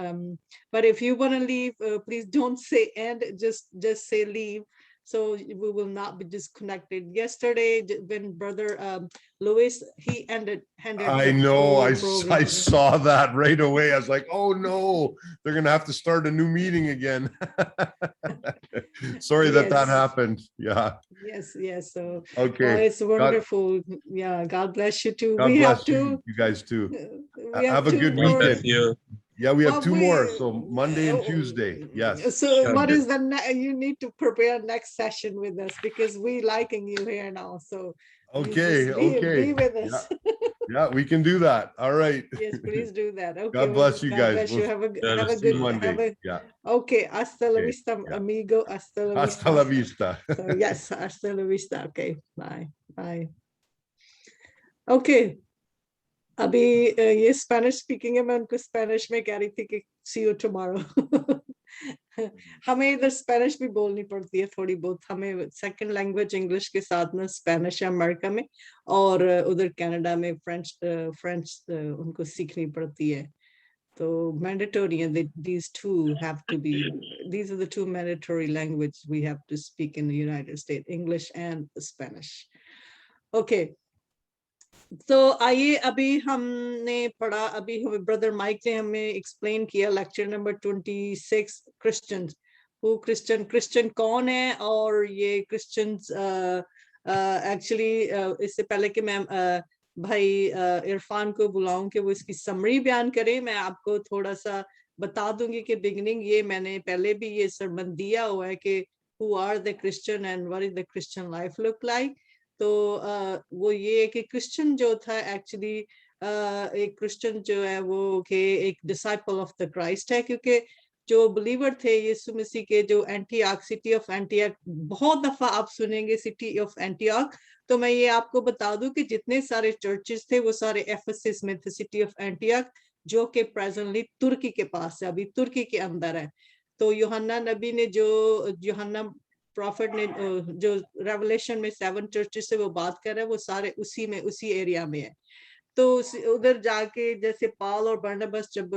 if you want to leave, please don't say end, just say leave, so we will not be disconnected. Yesterday when Brother Louis, he handed I know, I saw that right away. I was like, oh no, they're gonna have to start a new meeting again. Sorry that happened. Yeah. Yes. So okay, it's wonderful. God bless you too. God bless you guys too. Have a good weekend. Yeah, we have Well, two more. So Monday and Tuesday. Yes. So Yeah, what good. is you need to prepare next session with us because we liking you here now. So you Okay. just be Okay. with Yeah. us. Yeah, we can do that. All right. Yes, please do that. Okay. God bless you God guys. bless you. We'll Have a see you good Monday. Yeah. okay. Hasta la Okay. vista, Yeah. amigo. Hasta la Hasta la vista. vista. So yes, hasta la vista. Okay. Bye. Bye. Okay. अभी ये Spanish speaking है, मैं उनको Spanish में कह रही थी कि सी यू टुमारो। हमें इधर स्पेनिश भी बोलनी पड़ती है थोड़ी बहुत, हमें सेकंड लैंग्वेज इंग्लिश के साथ में स्पेनिश है अमेरिका में, और उधर कनाडा में फ्रेंच उनको सीखनी पड़ती है। तो मैंडेटरी है, these two have to be, these are the two mandatory languages we have to speak in the United States, English and Spanish. Okay. तो आइए अभी हमने पढ़ा, अभी हमें ब्रदर माइक ने हमें एक्सप्लेन किया लेक्चर नंबर 26 क्रिश्चियन। वो क्रिश्चियन कौन है, और ये क्रिश्चियंस एक्चुअली इससे पहले कि मैं भाई इरफान को बुलाऊं कि वो इसकी समरी बयान करें, मैं आपको थोड़ा सा बता दूंगी कि बिगनिंग ये मैंने पहले भी ये सरमन दिया हुआ है कि who are the Christian and what is the Christian life look like। तो वो ये कि क्रिश्चियन जो था एक्चुअली एक क्रिश्चियन जो है वो कि एक डिसाइपल ऑफ द क्राइस्ट है, क्योंकि जो बिलीवर थे यीशु मसीह के, जो एंटियाक, सिटी ऑफ एंटियाक, बहुत दफा आप सुनेंगे सिटी ऑफ एंटियाक। तो मैं ये आपको बता दूं कि जितने सारे चर्चेस थे वो सारे एफेसस में थे, सिटी ऑफ एंटियाक, जो कि प्रेजेंटली तुर्की के पास है, अभी तुर्की के अंदर है। तो यूहन्ना नबी ने जो यूहन्ना प्रॉफिट ने जो रेवलेशन में 7 चर्चेस से वो बात कर रहा है, वो सारे उसी में उसी एरिया में है। तो उधर जाके जैसे पॉल और बरनबास जब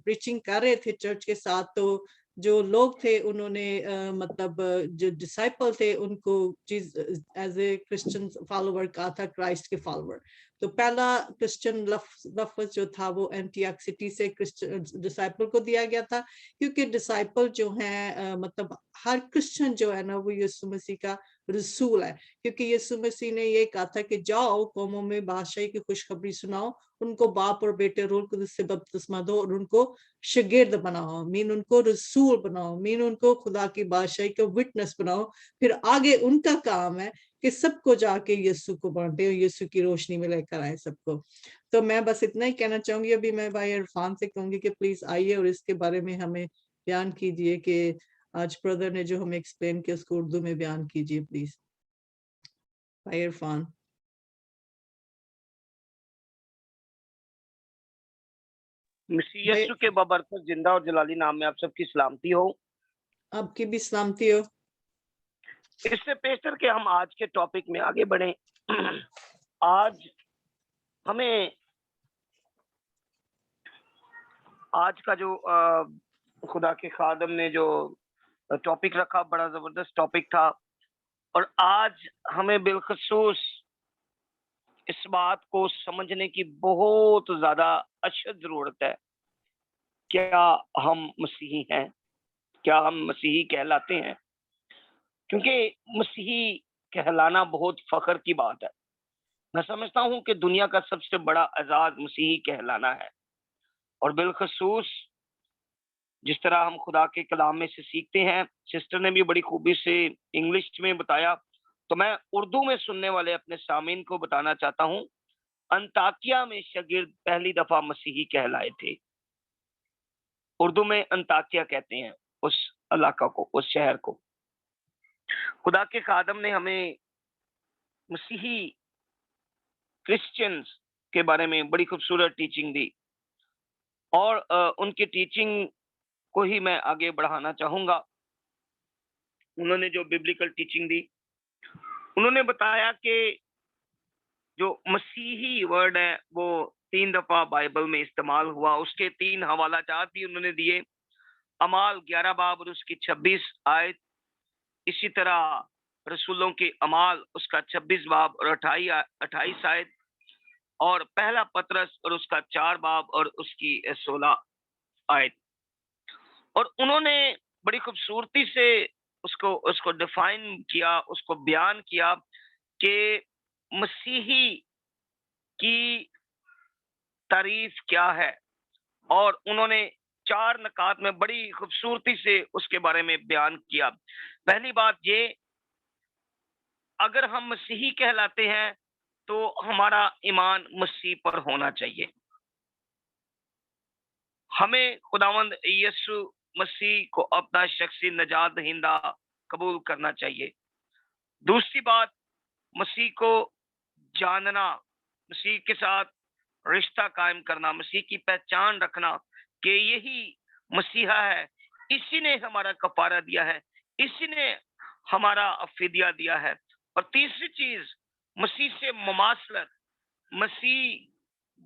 प्रीचिंग कर रहे थे चर्च के साथ, तो जो लोग थे उन्होंने मतलब जो डिसाइपल थे उनको चीज एज ए क्रिश्चियन फॉलोवर कहा था, क्राइस्ट के फॉलोवर। तो पहला क्रिश्चियन लफ्ज जो था वो एंटियाक सिटी से क्रिश्चियन डिसाइपल को दिया गया था, क्योंकि डिसाइपल जो है मतलब हर क्रिश्चियन जो है ना वो यीशु मसीह का रसूल है, क्योंकि यीशु मसीह ने ये कहा था कि जाओ कौमों में बादशाही की खुशखबरी सुनाओ, उनको बाप और बेटे रूह कुदस से बपतिस्मा दो और उनको शागिर्द बनाओ, मीन उनको रसूल बनाओ, मीन उनको खुदा की बादशाही का विटनेस बनाओ। फिर आगे उनका काम है कि सबको जाके यीशु को बांटे और यीशु की रोशनी में लेकर आए सबको। तो मैं बस इतना ही कहना चाहूंगी। अभी मैं भाई इरफान से कहूंगी कि प्लीज आइए और इसके बारे में हमें बयान कीजिए कि आज ब्रदर ने जो हमें एक्सप्लेन किया उसको उर्दू में बयान कीजिए प्लीज। भाई इरफान। मसीह यीशु के बबरकत जिंदा और जलाली नाम में आप सबकी सलामती हो। आपकी भी सलामती हो। इससे पेश करके हम आज के टॉपिक में आगे बढ़े। आज हमें आज का जो खुदा के खादम ने जो टॉपिक रखा, बड़ा जबरदस्त टॉपिक था, और आज हमें बिलखसूस इस बात को समझने की बहुत ज्यादा अशद जरूरत है। क्या हम मसीही हैं? क्या हम मसीही कहलाते हैं? क्योंकि मसीही कहलाना बहुत फख्र की बात है। मैं समझता हूं कि दुनिया का सबसे बड़ा एजाज मसीही कहलाना है, और बिलखसूस जिस तरह हम खुदा के कलाम में से सीखते हैं, सिस्टर ने भी बड़ी खूबी से इंग्लिश में बताया, तो मैं उर्दू में सुनने वाले अपने सामीन को बताना चाहता हूं। अंताकिया में शागिर्द पहली दफा मसीही कहलाए थे। उर्दू में अंताकिया कहते हैं उस इलाका को, उस शहर को। खुदा के खादम ने हमें मसीही क्रिश्चियंस के बारे में बड़ी खूबसूरत टीचिंग दी, और उनकी टीचिंग को ही मैं आगे बढ़ाना चाहूंगा। उन्होंने जो बिब्लिकल टीचिंग दी, उन्होंने बताया कि जो मसीही वर्ड है वो 3 दफा बाइबल में इस्तेमाल हुआ। उसके 3 हवाला जात भी उन्होंने दिए। अमाल 11 बाब और उसकी 26 आयत, इसी तरह रसूलों के अमाल उसका 26 बाब और 28 आयत, और पहला पतरस और उसका 4 बाब और उसकी 16 आयत। और उन्होंने बड़ी खूबसूरती से उसको डिफाइन किया, उसको बयान किया कि मसीही की तारीफ क्या है। और उन्होंने 4 نکات میں بڑی خوبصورتی سے اس کے بارے میں بیان کیا. پہلی بات یہ، اگر ہم مسیحی کہلاتے ہیں تو ہمارا ایمان مسیح پر ہونا چاہیے. ہمیں خداوند یسوع مسیح کو اپنا شخصی نجات دہندہ قبول کرنا چاہیے. دوسری بات، مسیح کو جاننا، مسیح کے ساتھ رشتہ قائم کرنا، مسیح کی پہچان رکھنا کہ یہی مسیحا ہے، اسی نے ہمارا کفارہ دیا ہے، اسی نے ہمارا فدیہ دیا ہے. اور تیسری چیز، مسیح سے مماثلت، مسیح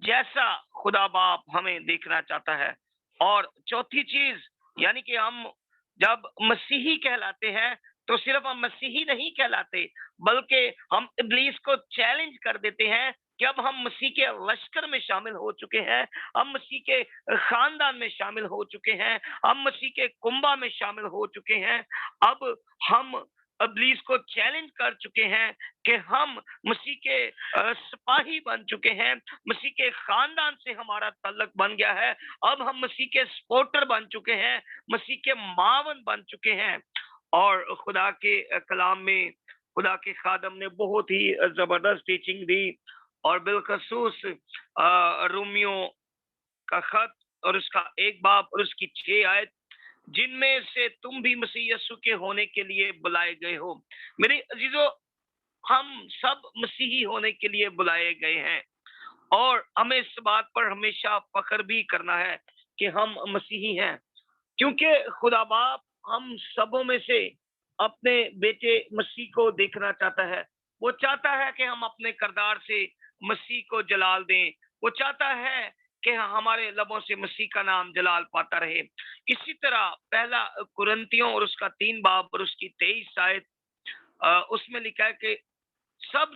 جیسا خدا باپ ہمیں دیکھنا چاہتا ہے. اور چوتھی چیز، یعنی کہ ہم جب مسیحی کہلاتے ہیں تو صرف ہم مسیحی نہیں کہلاتے، بلکہ ہم ابلیس کو چیلنج کر دیتے ہیں کہ اب ہم مسیح کے لشکر میں شامل ہو چکے ہیں، ہم مسیح کے خاندان میں شامل ہو چکے ہیں، ہم مسیح کے کنبہ میں شامل ہو چکے ہیں. اب ہم ابلیس کو چیلنج کر چکے ہیں کہ ہم مسیح کے سپاہی بن چکے ہیں، مسیح کے خاندان سے ہمارا تعلق بن گیا ہے. اب ہم مسیح کے سپورٹر بن چکے ہیں، مسیح کے معاون بن چکے ہیں. اور خدا کے کلام میں خدا کے خادم نے بہت ہی زبردست ٹیچنگ دی، اور بالخصوص رومیو کا خط اور اس کا 1 باب اور اس کی 6 آیت، جن میں سے تم بھی مسیح یسوع کے ہونے کے لیے بلائے گئے ہو. میرے عزیزو، ہم سب مسیحی ہونے کے لیے بلائے گئے ہیں، اور ہمیں اس بات پر ہمیشہ فخر بھی کرنا ہے کہ ہم مسیحی ہیں، کیونکہ خدا باپ ہم سبوں میں سے اپنے بیٹے مسیح کو دیکھنا چاہتا ہے. وہ چاہتا ہے کہ ہم اپنے کردار سے مسیح کو جلال دیں، وہ چاہتا ہے کہ ہمارے لبوں سے مسیح کا نام جلال پاتا رہے. اسی طرح 1 قرنتیوں اور اس کا 3 باب اور اس کی 23 آیت، اس میں لکھا ہے کہ سب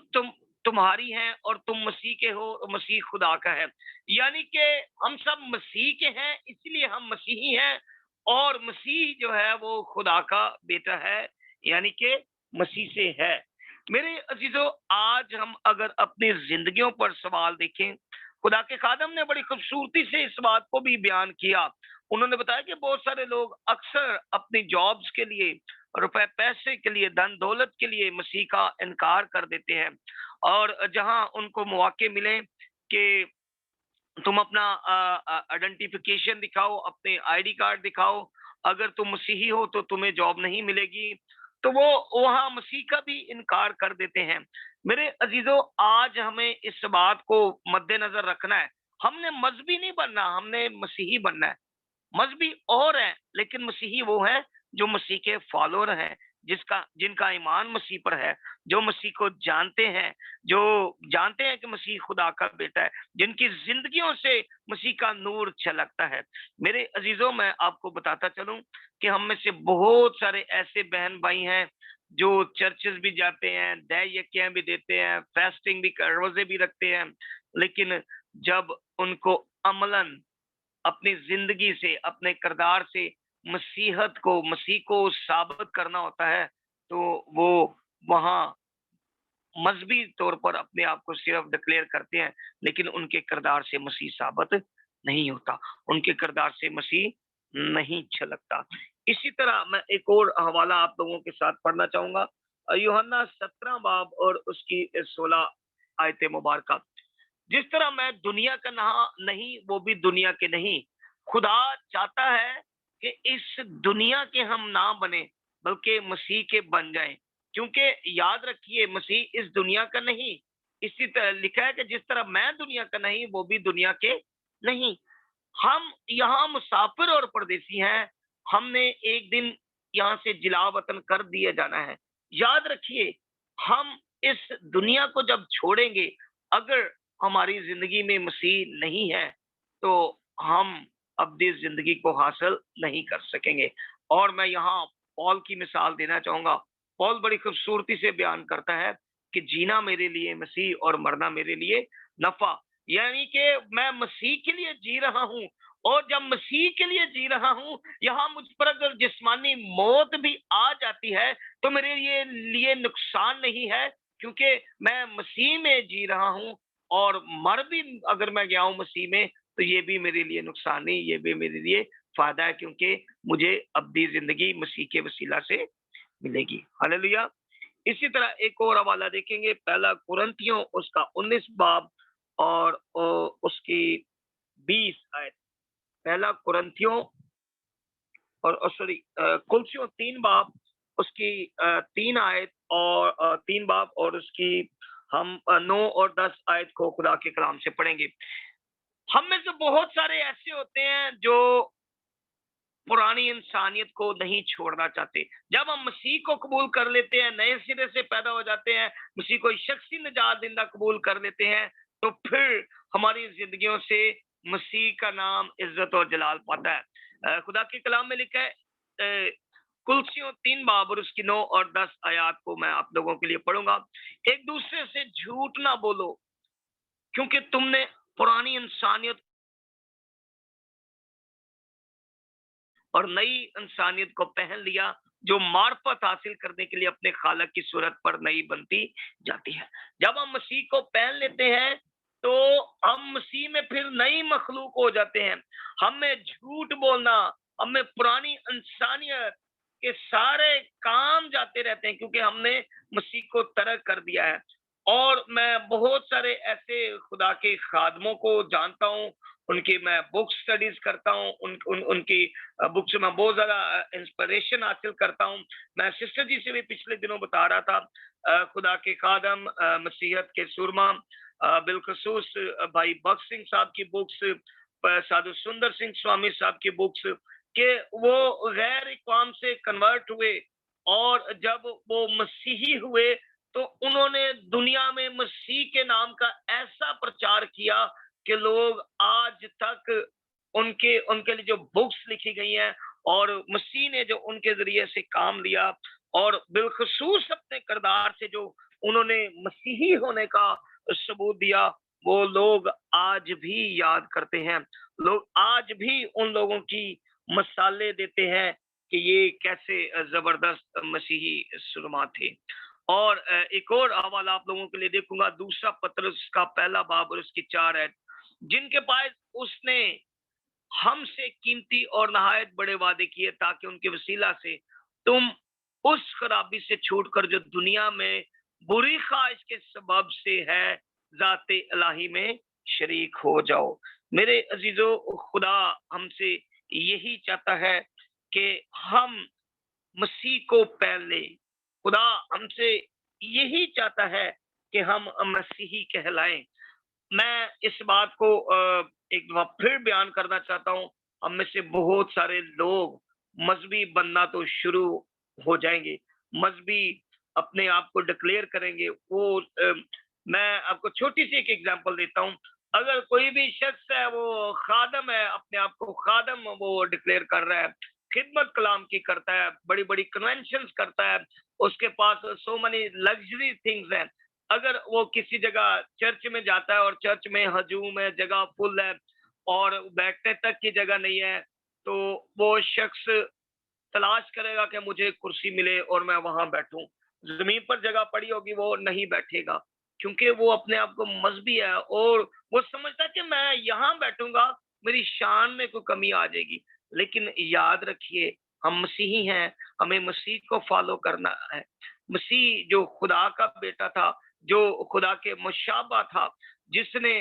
تمہاری ہیں اور تم مسیح کے ہو، مسیح خدا کا ہے. یعنی کہ ہم سب مسیح کے ہیں، اس لیے ہم مسیحی ہیں، اور مسیح جو ہے وہ خدا کا بیٹا ہے، یعنی کہ مسیح سے ہے. میرے عزیزو، آج ہم اگر اپنی زندگیوں پر سوال دیکھیں، خدا کے خادم نے بڑی خوبصورتی سے اس بات کو بھی بیان کیا. انہوں نے بتایا کہ بہت سارے لوگ اکثر اپنی جابز کے لیے، روپے پیسے کے لیے، دن دولت کے لیے مسیح کا انکار کر دیتے ہیں. اور جہاں ان کو مواقع ملے کہ تم اپنا آئیڈینٹیفیکیشن دکھاؤ، اپنے ID کارڈ دکھاؤ، اگر تم مسیحی ہو تو تمہیں جاب نہیں ملے گی، تو وہ وہاں مسیح کا بھی انکار کر دیتے ہیں. میرے عزیزو، آج ہمیں اس بات کو مد نظر رکھنا ہے. ہم نے مذہبی نہیں بننا، ہم نے مسیحی بننا ہے. مذہبی اور ہیں، لیکن مسیحی وہ ہیں جو مسیح کے فالوور ہیں، جن کا ایمان مسیح پر ہے، جو مسیح کو جانتے ہیں، جو جانتے ہیں کہ مسیح خدا کا بیٹا ہے، جن کی زندگیوں سے مسیح کا نور چھلکتا ہے. میرے عزیزوں، میں آپ کو بتاتا چلوں کہ ہم میں سے بہت سارے ایسے بہن بھائی ہیں جو چرچز بھی جاتے ہیں، دے یکیاں بھی دیتے ہیں، فاسٹنگ بھی، روزے بھی رکھتے ہیں، لیکن جب ان کو عملاً اپنی زندگی سے، اپنے کردار سے مسیح کو ثابت کرنا ہوتا ہے، تو وہ وہاں مذہبی طور پر اپنے آپ کو صرف ڈکلیئر کرتے ہیں، لیکن ان کے کردار سے مسیح ثابت نہیں ہوتا، ان کے کردار سے مسیح نہیں چھلکتا. اسی طرح میں ایک اور حوالہ آپ لوگوں کے ساتھ پڑھنا چاہوں گا، یوحنا 17 باب اور اس کی 16 آیت مبارکہ. جس طرح میں دنیا کا نہیں، وہ بھی دنیا کے نہیں. خدا چاہتا ہے کہ اس دنیا کے ہم نہ بنے، بلکہ مسیح کے بن جائیں. کیونکہ یاد رکھیے، مسیح اس دنیا کا نہیں. اسی طرح لکھا ہے کہ جس طرح میں دنیا کا نہیں، وہ بھی دنیا کے نہیں. ہم یہاں مسافر اور پردیسی ہیں، ہم نے ایک دن یہاں سے جلا وطن کر دیا جانا ہے. یاد رکھیے، ہم اس دنیا کو جب چھوڑیں گے، اگر ہماری زندگی میں مسیح نہیں ہے تو ہم ابدی زندگی کو حاصل نہیں کر سکیں گے. اور میں یہاں پال کی مثال دینا چاہوں گا. پال بڑی خوبصورتی سے بیان کرتا ہے کہ جینا میرے لیے مسیح اور مرنا میرے لیے نفع. یعنی کہ میں مسیح کے لیے جی رہا ہوں، اور جب مسیح کے لیے جی رہا ہوں، یہاں مجھ پر اگر جسمانی موت بھی آ جاتی ہے تو میرے لیے نقصان نہیں ہے، کیونکہ میں مسیح میں جی رہا ہوں. اور مر بھی اگر میں گیا ہوں مسیح میں، تو یہ بھی میرے لیے نقصان نہیں، یہ بھی میرے لیے फायदा है, क्योंकि मुझे अब्दी जिंदगी मसीह के वसीला से मिलेगी। हालेलुया। इसी तरह एक और हवाला देखेंगे, पहला कुरिन्थियों उसका 19 बाब और उसकी 20 आयत। पहला कुरिन्थियों और सॉरी कुलसियों 3 बाब उसकी 3 आयत और 3 बाब और उसकी हम 9 और 10 आयत को खुदा के कलाम से पढ़ेंगे। हम में से बहुत सारे ऐसे होते हैं जो पुरानी इंसानियत को नहीं छोड़ना चाहते। जब हम मसीह को कबूल कर लेते हैं, नए सिरे से पैदा हो जाते हैं, मसीह को शख्सी निजात देना कबूल कर लेते हैं, तो फिर हमारी जिंदगियों से मसीह का नाम इज्जत और जलाल पाता है। खुदा के कलाम में लिखा है, कुलसियों 3 बाब और उसकी 9 और 10 आयात को मैं आप लोगों के लिए पढ़ूंगा। एक दूसरे से झूठ ना बोलो, क्योंकि तुमने पुरानी इंसानियत और नई इंसानियत को पहन लिया, जो मार्फत हासिल करने के लिए अपने खालक की सूरत पर नई बनती जाती है। जब हम मसीह को पहन लेते हैं तो हम मसीह में फिर नई मखलूक हो जाते हैं। हमें झूठ बोलना, हमें पुरानी इंसानियत के सारे काम जाते रहते हैं, क्योंकि हमने मसीह को तर्क कर दिया है। और मैं बहुत सारे ऐसे खुदा के खादमों को जानता हूँ, उनकी मैं बुक स्टडीज करता हूँ, उनकी बुक से मैं बहुत ज्यादा इंस्पिरेशन हासिल करता हूँ। मैं सिस्टर जी से भी पिछले दिनों बता रहा था, खुदा के खादम, मसीहत के सुरमा, बिलखसूस भाई बख्श सिंह साहब की बुक्स, साधु सुंदर सिंह स्वामी साहब की बुक्स, के वो गैर इक़वाम से कन्वर्ट हुए और जब वो मसीही हुए तो उन्होंने दुनिया में मसीह के नाम का ऐसा प्रचार किया कि लोग आज तक उनके लिए जो बुक्स लिखी गई हैं और मसीह ने जो उनके जरिए से काम लिया और बिलखसूस अपने किरदार से जो उन्होंने मसीही होने का सबूत दिया, वो लोग आज भी याद करते हैं। लोग आज भी उन लोगों की मसाले देते हैं कि ये कैसे जबरदस्त मसीही सुरमा थे। और एक और हवाला आप लोगों के लिए देखूंगा, दूसरा पतरस का पहला बाब और उसकी 4 है, जिनके पास उसने हमसे कीमती और नहायत बड़े वादे किए, ताकि उनके वसीला से तुम उस खराबी से छूटकर जो दुनिया में बुरी ख्वाहिश के सबब से है, जाते इलाही में शरीक हो जाओ। मेरे अजीजों, खुदा हमसे यही चाहता है कि हम मसीह को पहन ले। खुदा हमसे यही चाहता है कि हम मसीही कहलाएं। मैं इस बात को एक बार फिर बयान करना चाहता हूँ, हम में से बहुत सारे लोग मजहबी बनना तो शुरू हो जाएंगे, मजहबी अपने आप को डिक्लेयर करेंगे। मैं आपको छोटी सी एक एग्जांपल देता हूँ। अगर कोई भी शख्स है, वो खादम है, अपने आप को खादम वो डिक्लेयर कर रहा है, खिदमत कलाम की करता है, बड़ी बड़ी कन्वेंशंस करता है, उसके पास सो मनी लग्जरी थिंग्स हैं, अगर वो किसी जगह चर्च में जाता है और चर्च में हजूम है, जगह फुल है और बैठने तक की जगह नहीं है, तो वो शख्स तलाश करेगा कि मुझे कुर्सी मिले और मैं वहां बैठूं। जमीन पर जगह पड़ी होगी, वो नहीं बैठेगा, क्योंकि वो अपने आप को मजहबी है और वो समझता है कि मैं यहाँ बैठूंगा, मेरी शान में कोई कमी आ जाएगी। लेकिन याद रखिए, हम मसीही हैं, हमें मसीह को फॉलो करना है। मसीह जो खुदा का बेटा था, जो खुदा के मुशाबा था, जिसने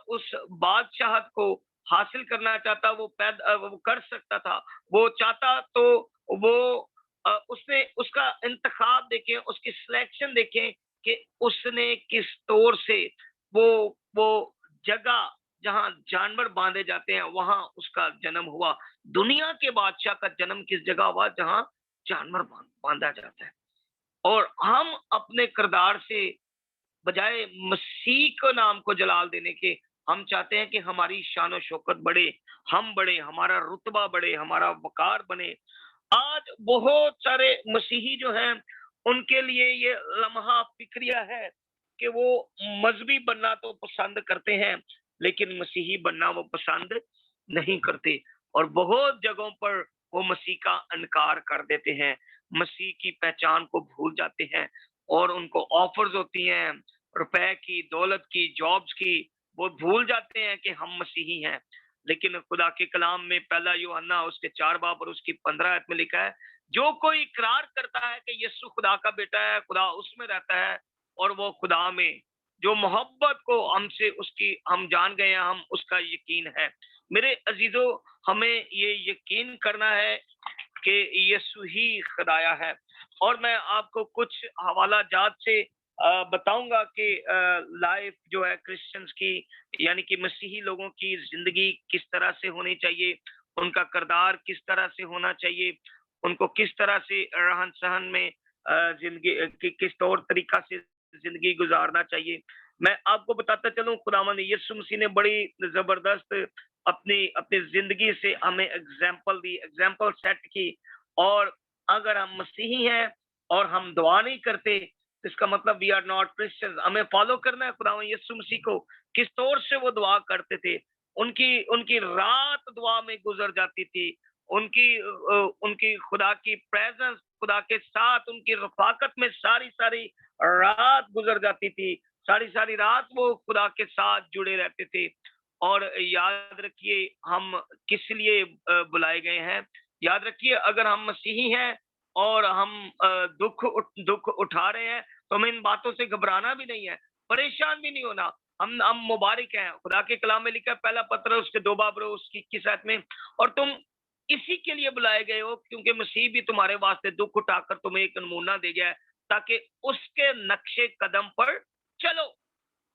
उस बादशाहत को हासिल करना चाहता, वो कर सकता था। वो चाहता तो वो उसने उसका इंतखाब देखें, उसकी सिलेक्शन देखें कि उसने किस तौर से वो जगह जहां जानवर बांधे जाते हैं वहां उसका जन्म हुआ। दुनिया के बादशाह का जन्म किस जगह हुआ? जहां जानवर बांधा जाता है। और हम अपने किरदार से बजाय मसीह को नाम को जलाल देने के, हम चाहते हैं कि हमारी शान और शौकत बढ़े, हम बढ़े, हमारा रुतबा बढ़े, हमारा वकार बने। आज बहुत सारे मसीही जो हैं, उनके लिए ये लम्हा फिक्रिया है कि वो मजहबी बनना तो पसंद करते हैं, लेकिन मसीही बनना वो पसंद नहीं करते। और बहुत जगहों पर वो मसीह का इनकार कर देते हैं, मसीह की पहचान को भूल जाते हैं और उनको ऑफर्स होती हैं रुपए की, दौलत की, जॉब्स की, वो भूल जाते हैं कि हम मसीही हैं। लेकिन खुदा के कलाम में पहला यूहन्ना उसके 4 बाब और उसकी 15 आयत में लिखा है, जो कोई इकरार करता है कि यीशु खुदा का बेटा है, खुदा उसमें रहता है और वो खुदा में, जो मोहब्बत को हमसे उसकी हम जान गए हैं, हम उसका यकीन है। मेरे अजीजों, हमें ये यकीन करना है कि यीशु ही खुदाया है। और मैं आपको कुछ हवाला जात से बताऊंगा कि लाइफ जो है क्रिश्चियंस की, यानी कि मसीही लोगों की जिंदगी किस तरह से होनी चाहिए, उनका किरदार किस तरह से होना चाहिए, उनको किस तरह से रहन सहन में जिंदगी किस तौर तरीका से जिंदगी गुजारना चाहिए। मैं आपको बताता चलूं, खुदावंद यीशु मसीह ने बड़ी जबरदस्त अपनी अपनी जिंदगी से हमें एग्जाम्पल दी, एग्जाम्पल सेट की। और अगर हम मसीही हैं और हम दुआ नहीं करते, इसका मतलब वी आर नॉट क्रिश्चियंस। हमें फॉलो करना है खुदावंद यीशु मसीह को, किस तौर से वो दुआ करते थे। उनकी उनकी रात दुआ में गुजर जाती थी, उनकी खुदा की प्रेजेंस, खुदा के साथ उनकी रफाकत में सारी सारी रात गुजर जाती थी, सारी सारी रात वो खुदा के साथ जुड़े रहते थे। और याद रखिए हम किस लिए बुलाए गए हैं। याद रखिए, अगर हम मसीही हैं और हम दुख उठा रहे हैं, तो हमें इन बातों से घबराना भी नहीं है, परेशान भी नहीं होना। हम मुबारक हैं। खुदा के कलाम में लिखा है, पहला पत्र उसके 2 बाब उसकी 21 आयत में, और तुम इसी के लिए बुलाए गए हो क्योंकि मसीह भी तुम्हारे वास्ते दुख उठाकर तुम्हें एक नमूना दे गया है, ताकि उसके नक्शे कदम पर चलो।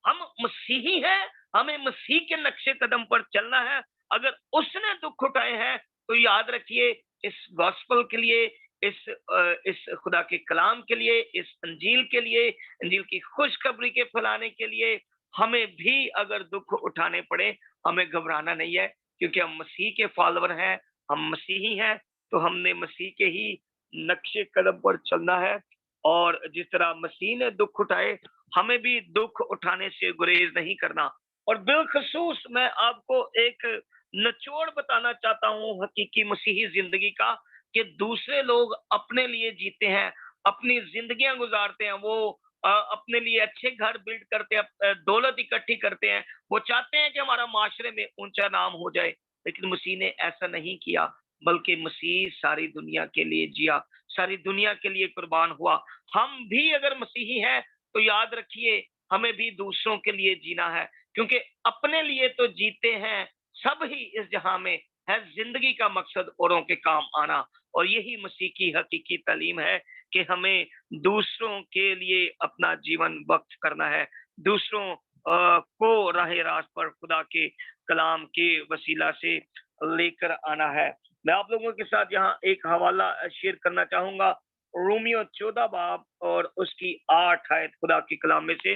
हम मसीही हैं, हमें मसीह के नक्शे कदम पर चलना है। अगर उसने दुख उठाए हैं तो याद रखिए, इस गॉस्पल के लिए, इस खुदा के कलाम के लिए, इस अंजील के लिए, अंजील की खुशखबरी के फैलाने के लिए हमें भी अगर दुख उठाने पड़े, हमें घबराना नहीं है, क्योंकि हम मसीह के फॉलोअर हैं, हम मसीही हैं। तो हमने मसीह के ही नक्शे कदम पर चलना है। और जिस तरह मसीह ने दुख उठाए, हमें भी दुख उठाने से गुरेज नहीं करना। और बिलखसूस मैं आपको एक निचोड़ बताना चाहता हूँ हकीकी मसीही जिंदगी का, कि दूसरे लोग अपने लिए जीते हैं, अपनी जिंदगियां गुजारते हैं, वो अपने लिए अच्छे घर बिल्ड करते हैं, दौलत इकट्ठी करते हैं, वो चाहते हैं कि हमारा माशरे में ऊंचा नाम हो जाए। लेकिन मसीह ने ऐसा नहीं किया, बल्कि मसीह सारी दुनिया के लिए जिया, सारी दुनिया के लिए कुर्बान हुआ। हम भी अगर मसीही हैं तो याद रखिए, हमें भी दूसरों के लिए जीना है, क्योंकि अपने लिए तो जीते हैं सब ही इस जहां में है। जिंदगी का मकसद औरों के काम आना, और यही मसीह की हकीकी तालीम है कि हमें दूसरों के लिए अपना जीवन वक्फ करना है, दूसरों को राह रास्त पर खुदा के कलाम के वसीला से लेकर आना है। मैं आप लोगों के साथ यहाँ एक हवाला शेयर करना चाहूंगा, रोमियो 14 बाब और उसकी 8 आयत खुदा के कलाम में से।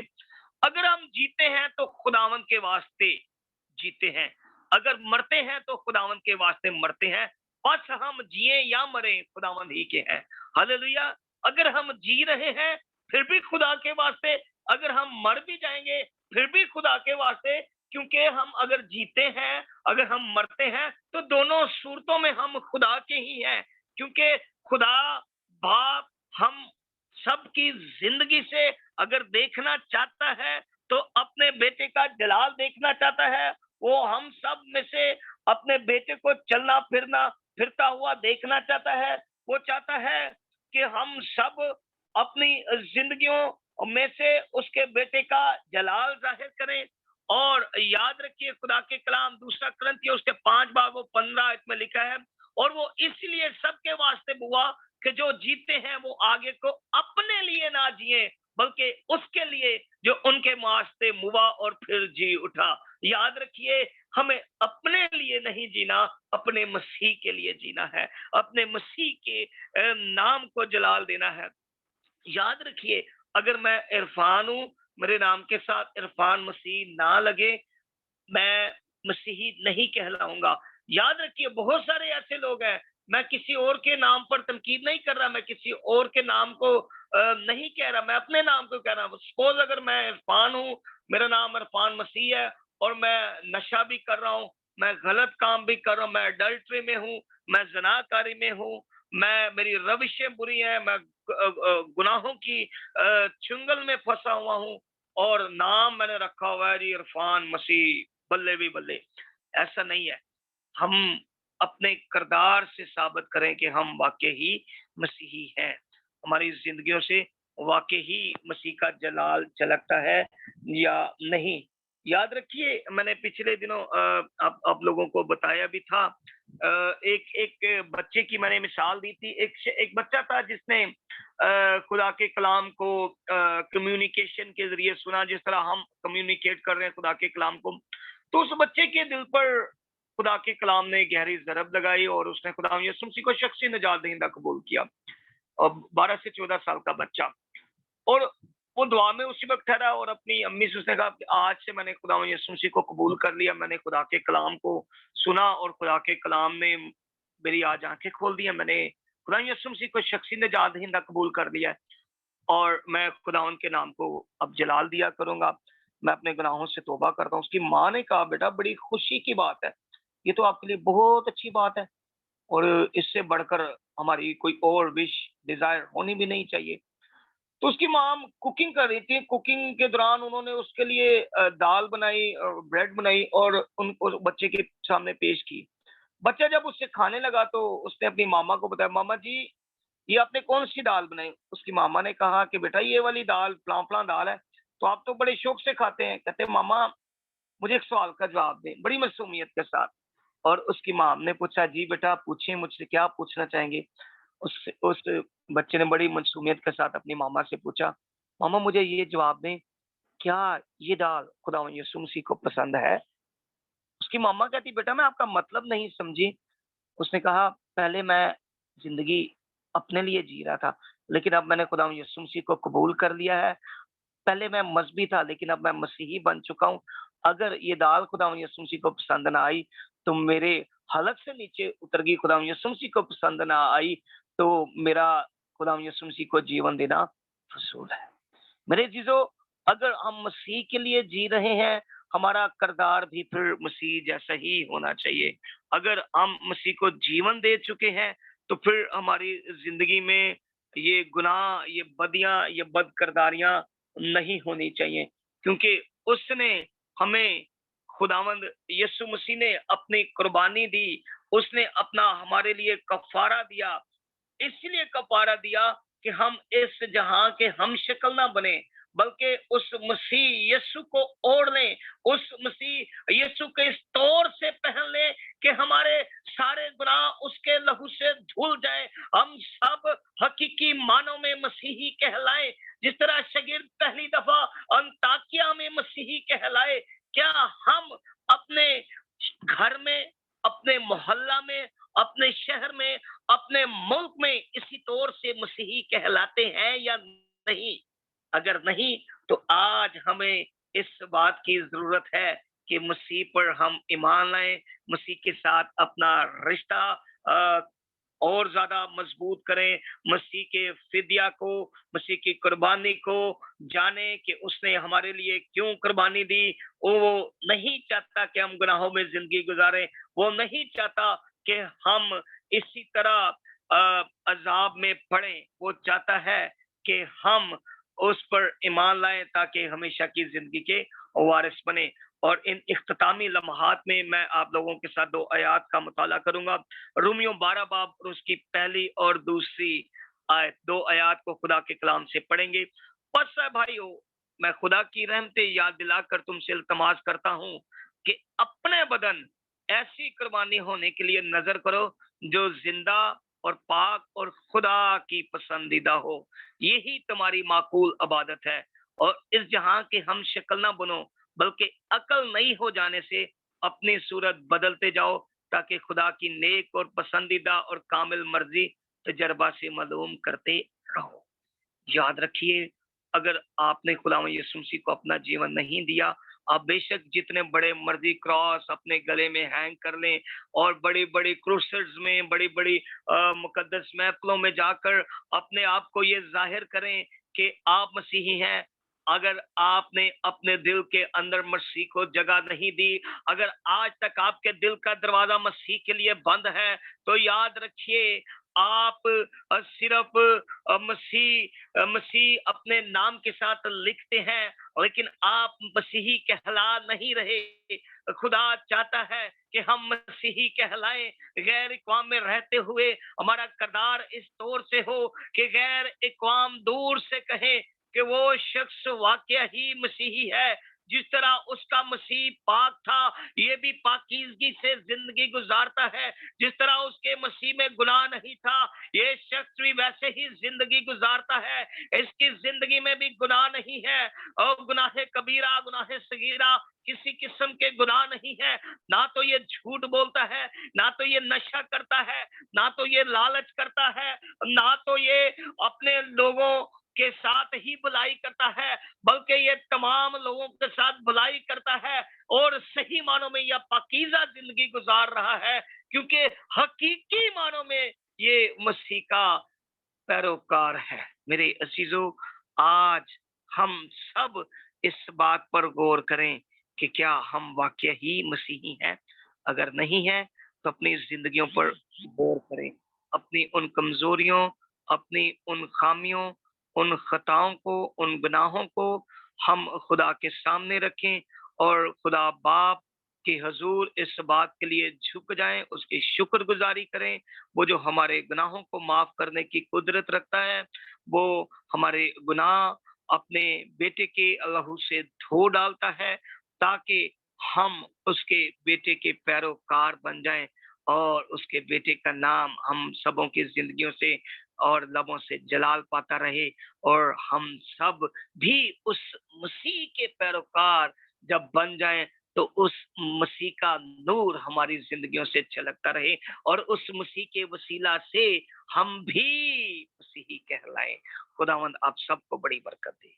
अगर हम जीते हैं तो खुदावंद के वास्ते जीते हैं, अगर मरते हैं तो खुदावंद के वास्ते मरते हैं। बस हम जिए या मरे खुदावंद ही के हैं। हालेलुया। अगर हम जी रहे हैं फिर भी खुदा के वास्ते, अगर हम मर भी जाएंगे फिर भी खुदा के वास्ते, क्योंकि हम अगर जीते हैं, अगर हम मरते हैं, तो दोनों सूरतों में हम खुदा के ही हैं। क्योंकि खुदा बाप हम सबकी जिंदगी से अगर देखना चाहता है तो अपने बेटे का जलाल देखना चाहता है। वो हम सब में से अपने बेटे को चलना फिरता हुआ देखना चाहता है। वो चाहता है कि हम सब अपनी जिंदगियों में से उसके बेटे का जलाल जाहिर करें। और याद रखिए, खुदा के कलाम 2 कुरिन्थियों उसके 5 बाब 15 आयत में लिखा है, और वो इसलिए सबके वास्ते हुआ कि जो जीते हैं वो आगे को अपने लिए ना जिए, बल्कि उसके लिए जो उनके वास्ते मुआ और फिर जी उठा। याद रखिए, हमें अपने लिए नहीं जीना, अपने मसीह के लिए जीना है, अपने मसीह के नाम को जलाल देना है। याद रखिए, अगर मैं इरफान हूं, मेरे नाम के साथ इरफान मसीह ना लगे, मैं मसीही नहीं कहलाऊंगा। याद रखिए, बहुत सारे ऐसे लोग हैं, मैं किसी और के नाम पर तनकीद नहीं कर रहा, मैं किसी और के नाम को नहीं कह रहा, मैं अपने नाम को कह रहा हूं। सपोज अगर मैं इरफान हूं, मेरा नाम इरफान मसीह है, और मैं नशा भी कर रहा हूं, मैं गलत काम भी कर रहा हूं, मैं अडल्ट्री में हूं, मैं ज़नाकारी में हूं, मेरी रविशें बुरी हैं, मैं गुनाहों की चुंगल में फंसा हुआ हूं, और नाम मैंने रखा हुआ है जी इरफान मसीह, बल्ले भी बल्ले। ऐसा नहीं है। हम अपने किरदार से साबित करें कि हम वाकई ही मसीही हैं, हमारी जिंदगियों से वाकई ही मसीह का जलाल झलकता है या नहीं। याद रखिए, मैंने पिछले दिनों आप लोगों को बताया भी था, एक एक बच्चे की मैंने मिसाल दी थी। एक बच्चा था जिसने खुदा के कलाम को कम्युनिकेशन के जरिए सुना, जिस तरह हम कम्युनिकेट कर रहे हैं खुदा के कलाम को। तो उस बच्चे के दिल पर खुदा के कलाम ने गहरी ज़रब लगाई और उसने खुदा यीशु मसीह को शख्सी निजात दहिंदा कबूल किया। अब 12 से 14 साल का बच्चा, और वो दुआ में उसी वक्त ठहरा और अपनी अम्मी से उसने कहा कि आज से मैंने खुदा यीशु मसीह को कबूल कर लिया, मैंने खुदा के कलाम को सुना और खुदा के कलाम ने मेरी आज आंखें खोल दी हैं, मैंने खुदा यीशु मसीह को शख्सी निजात दहिंदा कबूल कर लिया है और मैं खुदावंद के नाम को अब जलाल दिया करूंगा, मैं अपने गुनाहों से तौबा करता हूँ। उसकी माँ ने कहा, बेटा बड़ी खुशी की बात है, ये तो आपके लिए बहुत अच्छी बात है और इससे बढ़कर हमारी कोई और विश डिजायर होनी भी नहीं चाहिए। तो उसकी माँ कुकिंग कर रही थी, कुकिंग के दौरान उन्होंने उसके लिए दाल बनाई, ब्रेड बनाई और उनको बच्चे के सामने पेश की। बच्चा जब उससे खाने लगा तो उसने अपनी मामा को बताया, मामा जी ये आपने कौन सी दाल बनाई? उसकी मामा ने कहा कि बेटा ये वाली दाल फलां फलां दाल है, तो आप तो बड़े शौक से खाते हैं। कहते मामा मुझे एक सवाल का जवाब दें, बड़ी मासूमियत के साथ। और उसकी माँ ने पूछा, जी बेटा पूछिए मुझसे क्या पूछना चाहेंगे? उस बच्चे ने बड़ी मासूमियत के साथ अपनी मामा से पूछा, मामा मुझे ये जवाब दें, क्या ये दाल खुदावंद यीशु मसीह को पसंद है? उसकी मामा कहती, बेटा मैं आपका मतलब नहीं समझी। उसने कहा, पहले मैं जिंदगी अपने लिए जी रहा था, लेकिन अब मैंने खुदावंद यीशु मसीह को कबूल कर लिया है। पहले मैं मजहबी था, लेकिन अब मैं मसीही बन चुका हूँ। अगर ये दाल खुदावंद यीशु मसीह को पसंद ना आई, तो मेरे हलक से नीचे उतर गई, खुदावंद यीशु मसीह को पसंद ना आई, तो मेरा खुदावंद यीशु मसीह को जीवन देना फसूल है। मेरे चीजों, अगर हम मसीह के लिए जी रहे हैं, हमारा किरदार भी फिर मसीह जैसा ही होना चाहिए। अगर हम मसीह को जीवन दे चुके हैं, तो फिर हमारी जिंदगी में ये गुनाह, ये बदियां, ये बद किरदारियां नहीं होनी चाहिए, क्योंकि उसने हमें, खुदावंद यीशु मसीह ने अपनी कुर्बानी दी, उसने अपना हमारे लिए कफारा दिया। इसलिए कफारा दिया कि हम इस जहां के हम शक्ल ना बने, बल्कि उस मसीह यीशु को ओढ़ लें, उस मसीह यीशु के इस तौर से पहन लें कि हमारे सारे गुनाह उसके लहू से धुल जाए, हम सब हकीकी मानों में मसीही कहलाएं। जिस तरह शागिर्द पहली दफा अंताकिया में मसीही कहलाए, क्या हम अपने घर में, अपने मोहल्ला में, अपने शहर में, अपने मुल्क में इसी तौर से मसीही कहलाते हैं या नहीं? अगर नहीं, तो आज हमें इस बात की जरूरत है कि मसीह पर हम ईमान लाएं, मसीह के साथ अपना रिश्ता और ज्यादा मजबूत करें, मसीह के फिदिया को, मसीह की कुर्बानी को जाने कि उसने हमारे लिए क्यों कुर्बानी दी। वो नहीं चाहता कि हम गुनाहों में जिंदगी गुजारें, वो नहीं चाहता कि हम इसी तरह अजाब में पड़े, वो चाहता है कि हम उस पर ईमान लाएं ताकि हमेशा की जिंदगी के वारिस बने। और इन इख्तितामी लम्हात में मैं आप लोगों के साथ 2 आयात का मुताला करूंगा। रोमियो 12 बाब और उसकी पहली और दूसरी आयत, 2 आयात को खुदा के कलाम से पढ़ेंगे। बस भाइयों, मैं खुदा की रहमतें याद दिलाकर तुमसे इल्तमास करता हूं कि अपने बदन ऐसी कुर्बानी होने के लिए नजर करो जो जिंदा और पाक और खुदा की पसंदीदा हो। यही तुम्हारी माकूल इबादत है। और इस जहां के हम शक्ल ना बनो, बल्कि अकल नहीं हो जाने से अपनी सूरत बदलते जाओ, ताकि खुदा की नेक और पसंदीदा और कामिल मर्जी तजर्बा से मालूम करते रहो। याद रखिए, अगर आपने खुदावंद यीशु मसीह को अपना जीवन नहीं दिया, आप बेशक जितने बड़े मर्जी क्रॉस अपने गले में हैंग कर लें और बड़ी बड़ी क्रूसेड्स में, बड़ी बड़ी मुकद्दस महफिलों में जाकर अपने आप को ये जाहिर करें कि आप मसीही हैं, अगर आपने अपने दिल के अंदर मसीह को जगह नहीं दी, अगर आज तक आपके दिल का दरवाजा मसीह के लिए बंद है, तो याद रखिए आप सिर्फ मसीह अपने नाम के साथ लिखते हैं, लेकिन आप मसीही कहला नहीं रहे। खुदा चाहता है कि हम मसीही कहलाएं, गैर इक़वाम में रहते हुए हमारा किरदार इस तौर से हो कि गैर इक़वाम दूर से कहें कि वो शख्स वाकया ही मसीही है। जिस तरह उसका मसीह पाक था, ये भी पाकीज़गी से जिंदगी गुजारता है। जिस तरह उसके मसीह में गुनाह नहीं था, ये शख्स भी वैसे ही जिंदगी गुजारता है। इसकी जिंदगी में भी गुनाह नहीं है, और गुनाह कबीरा, गुनाह सगीरा, किसी किस्म के गुनाह नहीं है। ना तो ये झूठ बोलता है, ना तो ये नशा करता है, ना तो ये लालच करता है, ना तो ये अपने लोगों के साथ ही बुराई करता है, बल्कि ये तमाम लोगों के साथ भलाई करता है और सही मानों में यह पाकीज़ा जिंदगी गुजार रहा है, क्योंकि हकीकी मानों में ये मसीह का पैरोकार है। मेरे अजीजों, आज हम सब इस बात पर गौर करें कि क्या हम वाकई ही मसीही हैं। अगर नहीं है तो अपनी जिंदगियों पर गौर करें, अपनी उन कमजोरियों, अपनी उन खामियों, उन खताओं को, उन गुनाहों को हम खुदा के सामने रखें और खुदा बाप के हजूर इस बात के लिए झुक जाएं, उसकी शुक्रगुजारी करें। वो जो हमारे गुनाहों को माफ करने की कुदरत रखता है, वो हमारे गुनाह अपने बेटे के लहू से धो डालता है, ताकि हम उसके बेटे के पैरोकार बन जाएं और उसके बेटे का नाम हम सबों की जिंदगियों से और लबों से जलाल पाता रहे, और हम सब भी उस मसीह के पैरोकार जब बन जाएं तो उस मसीह का नूर हमारी जिंदगियों से झलकता रहे, और उस मसीह के वसीला से हम भी मसीही कहलाएं। खुदावंद आप सबको बड़ी बरकत दे।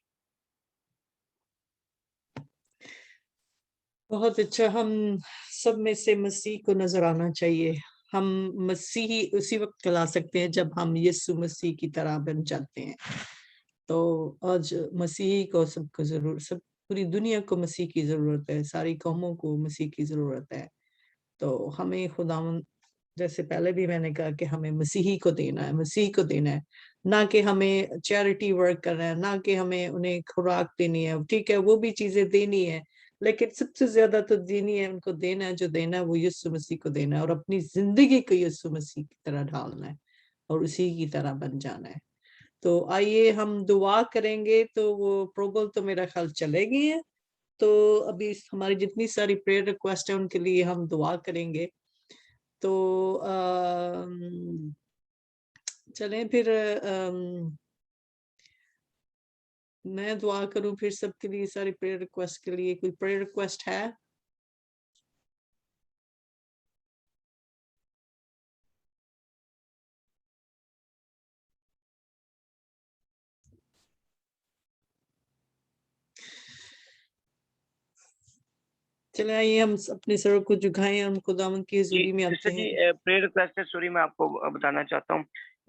बहुत अच्छा। हम सब में से मसीह को नजर आना चाहिए। हम मसीही उसी वक्त कहला सकते हैं जब हम यीशु मसीह की तरह बन जाते हैं। तो आज मसीही को सबको जरूर, सब पूरी दुनिया को मसीह की जरूरत है, सारी कौमों को मसीह की जरूरत है। तो हमें खुदावंद, जैसे पहले भी मैंने कहा कि हमें मसीही को देना है, मसीह को देना है, ना कि हमें चैरिटी वर्क करना है, ना कि हमें उन्हें खुराक देनी है। ठीक है, वो भी चीजें देनी है, लेकिन सबसे ज्यादा तो देनी है, उनको देना है, जो देना है वो यीशु मसीह को देना है, और अपनी जिंदगी को यीशु मसीह की तरह ढालना है और उसी की तरह बन जाना है। तो आइए हम दुआ करेंगे। तो वो प्रोबल तो मेरा ख्याल चले गए हैं, तो अभी हमारी जितनी सारी प्रेयर रिक्वेस्ट है उनके लिए हम दुआ करेंगे। तो चलें फिर, मैं दुआ करूं फिर सबके लिए, सारी प्रेयर रिक्वेस्ट के लिए। कोई प्रेयर रिक्वेस्ट है? चले आइए हम अपने सरों को झुकाएं, हम खुदावंद की हुजूरी में आते जी, हैं। प्रेयर रिक्वेस्ट है, सॉरी मैं आपको बताना चाहता हूँ,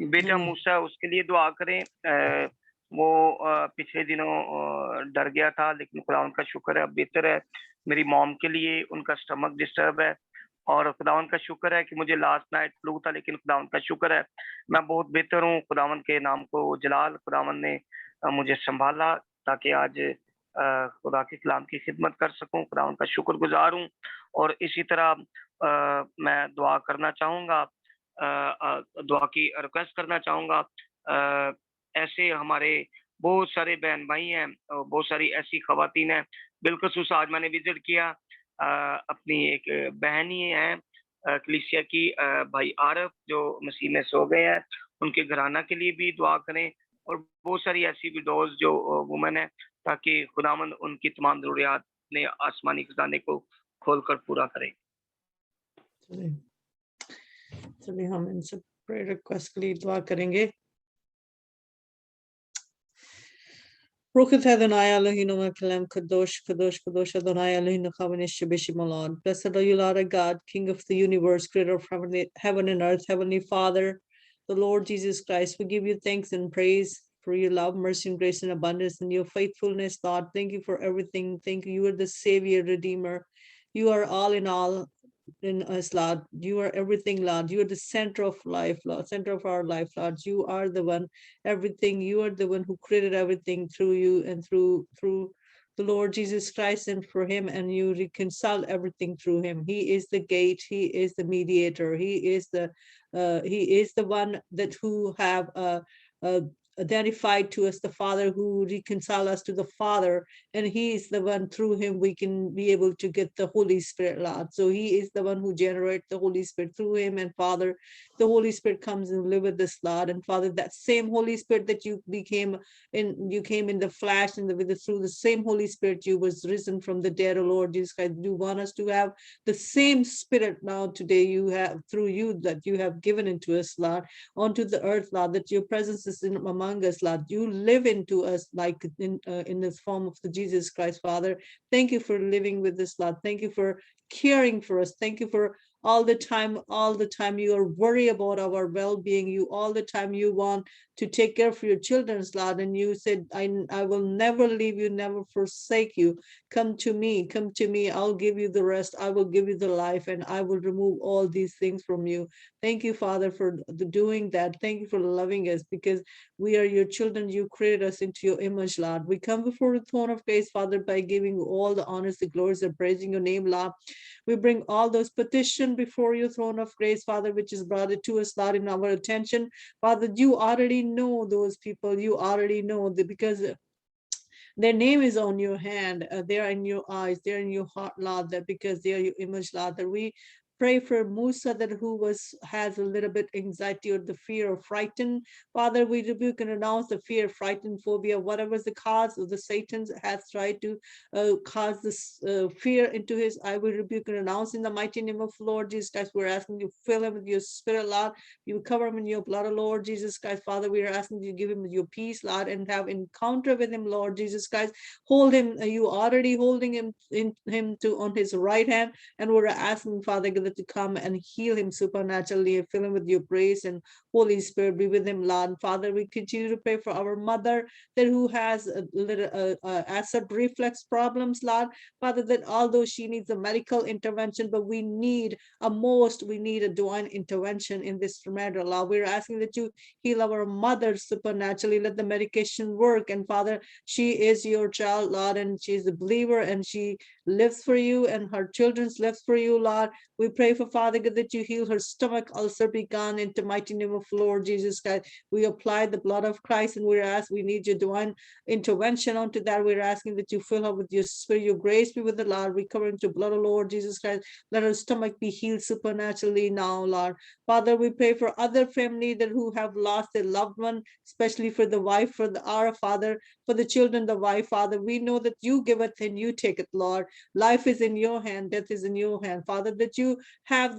बेटा मूसा, उसके लिए दुआ करें। वो पिछले दिनों डर गया था, लेकिन खुदावंद का शुक्र है अब बेहतर है। मेरी मॉम के लिए, उनका स्टमक डिस्टर्ब है, और खुदावंद का शुक्र है कि मुझे लास्ट नाइट फ्लू था, लेकिन खुदावंद का शुक्र है मैं बहुत बेहतर हूँ। खुदावंद के नाम को जलाल, खुदावंद ने मुझे संभाला ताकि आज खुदा के कलाम की खिदमत कर सकूं। खुदावंद का शुक्रगुजार हूँ। और इसी तरह मैं दुआ करना चाहूँगा, दुआ की रिक्वेस्ट करना चाहूँगा। ऐसे हमारे बहुत सारे बहन भाई हैं, बहुत सारी ऐसी खवातीन हैं। बिलखसूस आज मैंने विजिट किया, अपनी एक बहन ही है कलीसिया की, भाई आरफ, जो मसीह में सो गए हैं, उनके घराना के लिए भी दुआ करें, और बहुत सारी ऐसी विडोज जो वुमेन है, ताकि खुदावंद उनकी तमाम जरूरियात ने आसमानी खजाने को खोलकर पूरा करें। चलिए हम इन सब प्रेयर रिक्वेस्ट के लिए दुआ करेंगे। Blessed are you, Lord our God, King of the universe, creator of heaven and earth, Heavenly Father, the Lord Jesus Christ. We give you thanks and praise for your love, mercy, and grace and abundance and your faithfulness, Lord. Thank you for everything. Thank you. You are the Savior, Redeemer. You are all in all. in us, Lord. You are everything, Lord. You are the center of life, Lord, center of our life, Lord. You are the one, everything. You are the one who created everything through you and through the Lord Jesus Christ and for him, and you reconcile everything through him. He is the gate, he is the mediator, he is the one that who have uh, identified to us the Father, who reconcile us to the Father, and he is the one through him we can be able to get the Holy Spirit, Lord. So he is the one who generates the Holy Spirit through him, and Father, the Holy Spirit comes and live with us, Lord. And Father, that same Holy Spirit that you came in the flesh and through the same Holy Spirit you was risen from the dead, O Lord Jesus Christ. You want us to have the same Spirit now today you have through you that you have given into us, Lord, onto the earth, Lord, that your presence is among us, Lord. You live into us like in the form of the Jesus Christ, Father. Thank you for living with us, Lord. Thank you for caring for us. Thank you for all the time you are worried about our well-being. You all the time you want to take care of your children's, Lord. And you said, I will never leave you, never forsake you. Come to me, I'll give you the rest. I will give you the life, and I will remove all these things from you. Thank you, Father, for doing that. Thank you for loving us, because we are your children. You created us into your image, Lord. We come before the throne of grace, Father, by giving you all the honors, the glories, and praising your name, Lord. We bring all those petitions before your throne of grace, Father, which is brought to us, Lord, in our attention. Father, you already know those people. You already know that, because their name is on your hand. They are in your eyes. They're in your heart, Lord, that because they are your image, Lord, that we pray for Musa, that who has a little bit anxiety or the fear or frightened. Father, we rebuke and announce the fear, frightened, phobia, whatever is the cause of the Satan has tried to cause this fear into his. I will rebuke and announce in the mighty name of Lord Jesus Christ. We're asking you to fill him with your spirit, Lord. You cover him in your blood, Lord Jesus Christ. Father, we are asking you to give him your peace, Lord, and have encounter with him, Lord Jesus Christ. Hold him. You already holding him on his right hand, and we're asking, Father, to come and heal him supernaturally and fill him with your grace, and Holy Spirit be with him, Lord. Father, we continue to pray for our mother that who has a little acid reflux problems, Lord. Father, that although she needs a medical intervention, but we need a divine intervention in this matter, Lord. We're asking that you heal our mother supernaturally. Let the medication work. And Father, she is your child, Lord, and she's a believer, and she lives for you, and her children's lives for you, Lord. We pray for Father God that you heal her stomach ulcer, be gone into mighty name of Lord Jesus Christ. We apply the blood of Christ, and we need your divine intervention onto that. We're asking that you fill her with your spirit, your grace be with the Lord. We cover into blood of Lord Jesus Christ. Let her stomach be healed supernaturally now, Lord. Father, we pray for other family that who have lost their loved one, especially for the wife, for our Father, for the children, the wife, Father. We know that you give it and you take it, Lord. Life is in your hand, death is in your hand, Father, that you have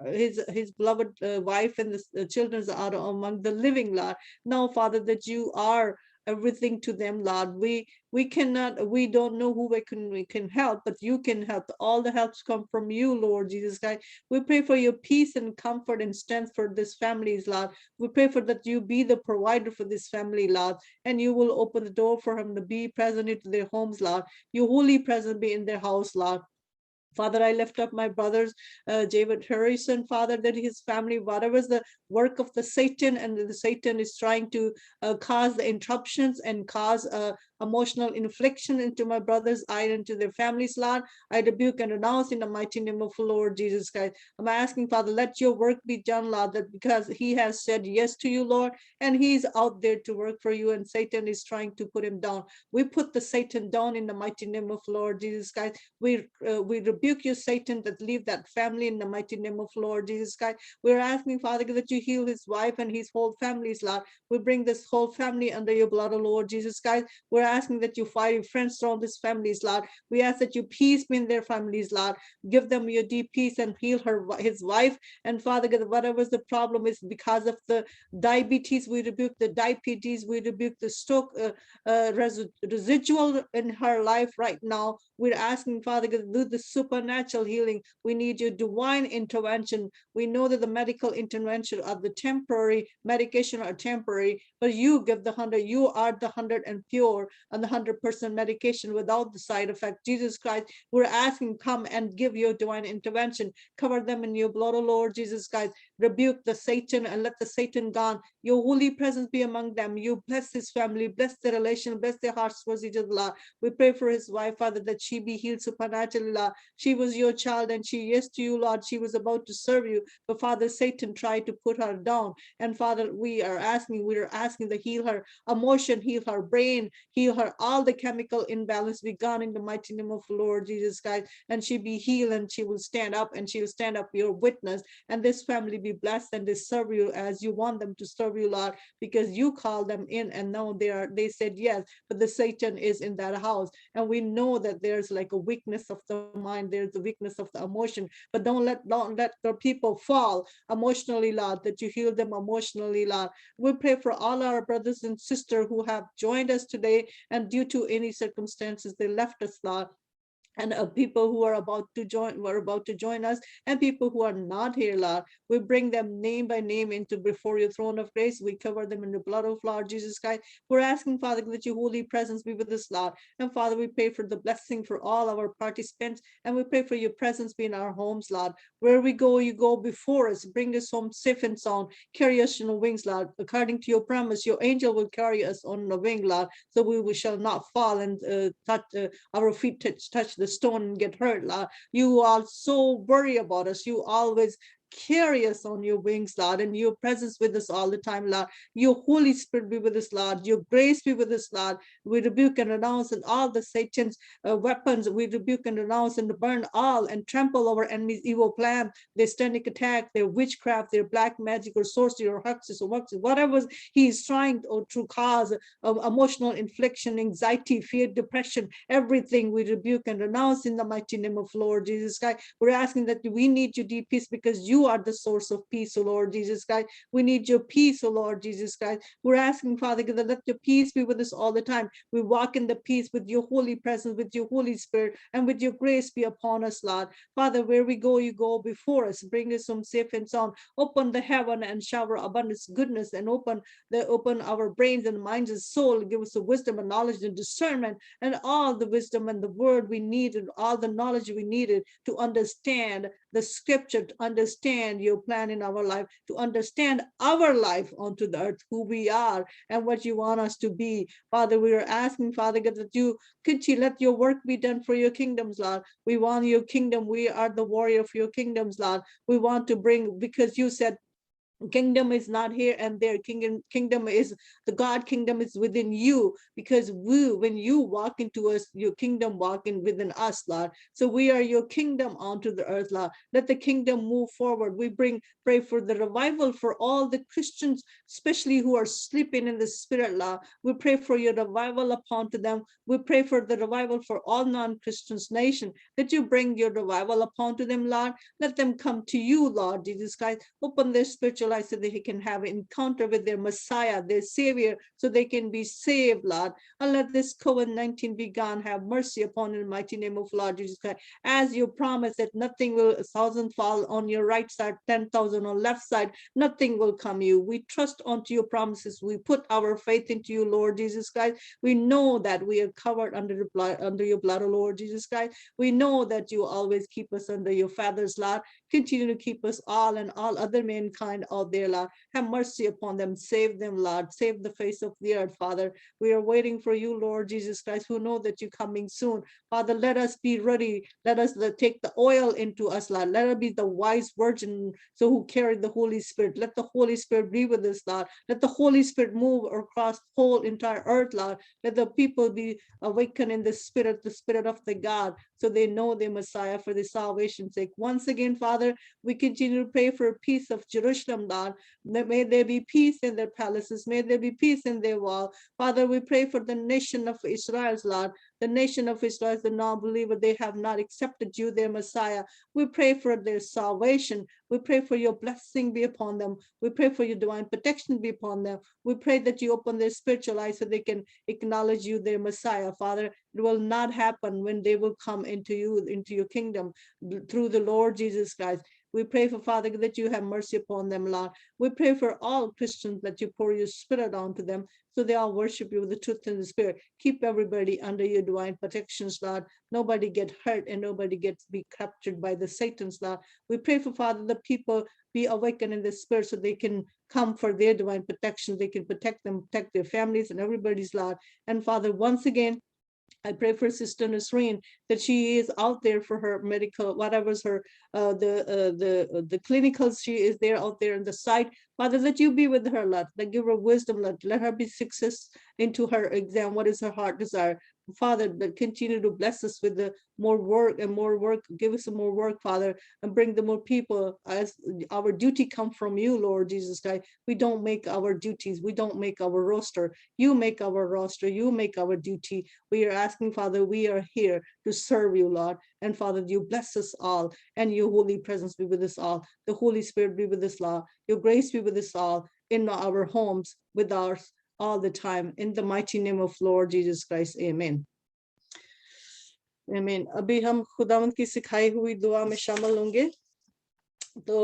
his beloved wife and the children are among the living, Lord. Now, Father, that you are everything to them, Lord. We don't know who we can help, but you can help. All the helps come from you, Lord Jesus Christ. We pray for your peace and comfort and strength for this families, Lord. We pray for that you be the provider for this family, Lord, and you will open the door for him to be present into their homes, Lord. Your holy presence be in their house, Lord. Father, I lift up my brothers, David Harrison, Father, that his family, whatever is the work of the Satan, and the Satan is trying to cause the interruptions and cause emotional infliction into my brothers, I into their families, Lord. I rebuke and renounce in the mighty name of Lord Jesus Christ. I'm asking, Father, let your work be done, Lord, that because he has said yes to you, Lord, and he's out there to work for you, and Satan is trying to put him down. We put the Satan down in the mighty name of Lord Jesus Christ. We rebuke you, Satan, that leave that family in the mighty name of Lord Jesus Christ. We're asking, Father, that you heal his wife and his whole families, Lord. We bring this whole family under your blood, O Lord Jesus Christ. We're asking that you fire your friends around these families, Lord. We ask that you peace be in their families, Lord. Give them your deep peace and heal his wife. And Father God, whatever the problem is because of the diabetes, we rebuke the diabetes, we rebuke the stroke residual in her life right now. We're asking, Father God, do the supernatural healing. We need your divine intervention. We know that the medical intervention of the temporary medication are temporary, but you give the 100. You are the 100 and pure. on the 100% medication without the side effect. Jesus Christ, we're asking, come and give your divine intervention. Cover them in your blood, oh Lord Jesus Christ. Rebuke the Satan and let the Satan gone. Your holy presence be among them. You bless his family, bless their relation, bless their hearts towards each other. We pray for his wife, Father, that she be healed supernaturally, Lord. She was your child and she, yes to you, Lord. She was about to serve you, but Father, Satan tried to put her down. And Father, we are asking to heal her emotion, heal her brain, heal her, all the chemical imbalance be gone in the mighty name of the Lord Jesus Christ. And she be healed and she will stand up and she will stand up your witness. And this family be blessed and they serve you as you want them to serve you, Lord, because you called them in and now they said yes, but the Satan is in that house. And we know that there's like a weakness of the mind, there's a weakness of the emotion, but don't let the people fall emotionally, Lord, that you heal them emotionally, Lord. We pray for all our brothers and sisters who have joined us today and due to any circumstances they left us, Lord. And people who are about to join us, and people who are not here, Lord, we bring them name by name into before your throne of grace. We cover them in the blood of Lord Jesus Christ. We're asking, Father, that your holy presence be with us, Lord. And Father, we pray for the blessing for all our participants, and we pray for your presence be in our homes, Lord. Where we go, you go before us. Bring us home safe and sound. Carry us in the wings, Lord. According to your promise, your angel will carry us on the wing, Lord, so we shall not fall and our feet touch the stone and get hurt, Lord. You are so worried about us. You always carry us on your wings, Lord, and your presence with us all the time, Lord. Your Holy Spirit be with us, Lord. Your grace be with us, Lord. We rebuke and renounce and all the Satan's weapons. We rebuke and renounce and burn all and trample our enemy's evil plan, their standing attack, their witchcraft, their black magic or sorcery or hexes or wuxes, whatever he is trying to cause emotional infliction, anxiety, fear, depression, everything we rebuke and renounce in the mighty name of Lord Jesus Christ. We're asking that we need your deep peace because you are the source of peace, O Lord Jesus Christ. We need your peace, O Lord Jesus Christ. We're asking, Father, that let your peace be with us all the time. We walk in the peace with your holy presence, with your Holy Spirit, and with your grace be upon us, Lord. Father, where we go, you go before us. Bring us home safe and sound. Open the heaven and shower abundance, goodness, and open our brains and minds and soul. Give us the wisdom and knowledge and discernment and all the wisdom and the word we needed, all the knowledge we needed to understand the scripture, to understand your plan in our life, to understand our life onto the earth, who we are and what you want us to be. Father, we are asking, Father God, that you continue, let your work be done for your kingdoms, Lord. We want your kingdom. We are the warrior of your kingdoms, Lord. We want to bring, because you said kingdom is not here and there. Kingdom is the God kingdom is within you, because when you walk into us, your kingdom walking within us, Lord. So we are your kingdom onto the earth, Lord. Let the kingdom move forward. We pray for the revival for all the Christians, especially who are sleeping in the spirit, Lord. We pray for your revival upon to them. We pray for the revival for all non-Christians nation, that you bring your revival upon to them, Lord. Let them come to you, Lord Jesus Christ. Open their spiritual eyes so that they can have an encounter with their Messiah, their Savior, so they can be saved, Lord. And let this COVID-19 be gone. Have mercy upon in the mighty name of Lord Jesus Christ. As you promise that nothing will, 1,000 fall on your right side, 10,000 on left side, nothing will come you. We trust onto your promises. We put our faith into you, Lord Jesus Christ. We know that we are covered under your blood, O Lord Jesus Christ. We know that you always keep us under your feathers, Lord. Continue to keep us all and all other mankind out there, Lord. Have mercy upon them. Save them, Lord. Save the face of the earth, Father. We are waiting for you, Lord Jesus Christ, who know that you're coming soon. Father, let us be ready. Let us take the oil into us, Lord. Let us be the wise virgin, so who carry the Holy Spirit. Let the Holy Spirit be with us, Lord. Let the Holy Spirit move across the whole entire earth, Lord. Let the people be awakened in the spirit of the God, so they know the Messiah for the salvation's sake. Once again, Father, we continue to pray for peace of Jerusalem, Lord. May there be peace in their palaces. May there be peace in their wall. Father, we pray for the nation of Israel, Lord. The nation of Israel is the non-believer. They have not accepted you, their Messiah. We pray for their salvation. We pray for your blessing be upon them. We pray for your divine protection be upon them. We pray that you open their spiritual eyes so they can acknowledge you, their Messiah, Father. It will not happen when they will come into you, into your kingdom through the Lord Jesus Christ. We pray for Father that you have mercy upon them, Lord. We pray for all Christians that you pour your spirit onto them so they all worship you with the truth and the spirit. Keep everybody under your divine protections, Lord. Nobody get hurt and nobody gets be captured by the Satan's, Lord. We pray for Father the people be awakened in the spirit so they can come for their divine protection. They can protect them, protect their families and everybody's, Lord. And Father, once again, I pray for Sister Nasreen that she is out there for her medical, whatever's her the clinicals. She is there out there in the site. Father, that you be with her, Lord. That give her wisdom, Lord. Let her be success into her exam. What is her heart desire? Father, that continue to bless us with the more work and more work. Give us some more work, Father, and bring the more people as our duty come from you, Lord Jesus Christ. We don't make our duties. We don't make our roster. You make our roster. You make our duty. We are asking, Father, we are here to serve you, Lord. And Father, you bless us all and your holy presence be with us all. The Holy Spirit be with us, Lord. Your grace be with us all in our homes, with us all the time. In the mighty name of Lord Jesus Christ, amen. आमीन। अभी हम खुदावंद की सिखाई हुई दुआ में शामिल होंगे। तो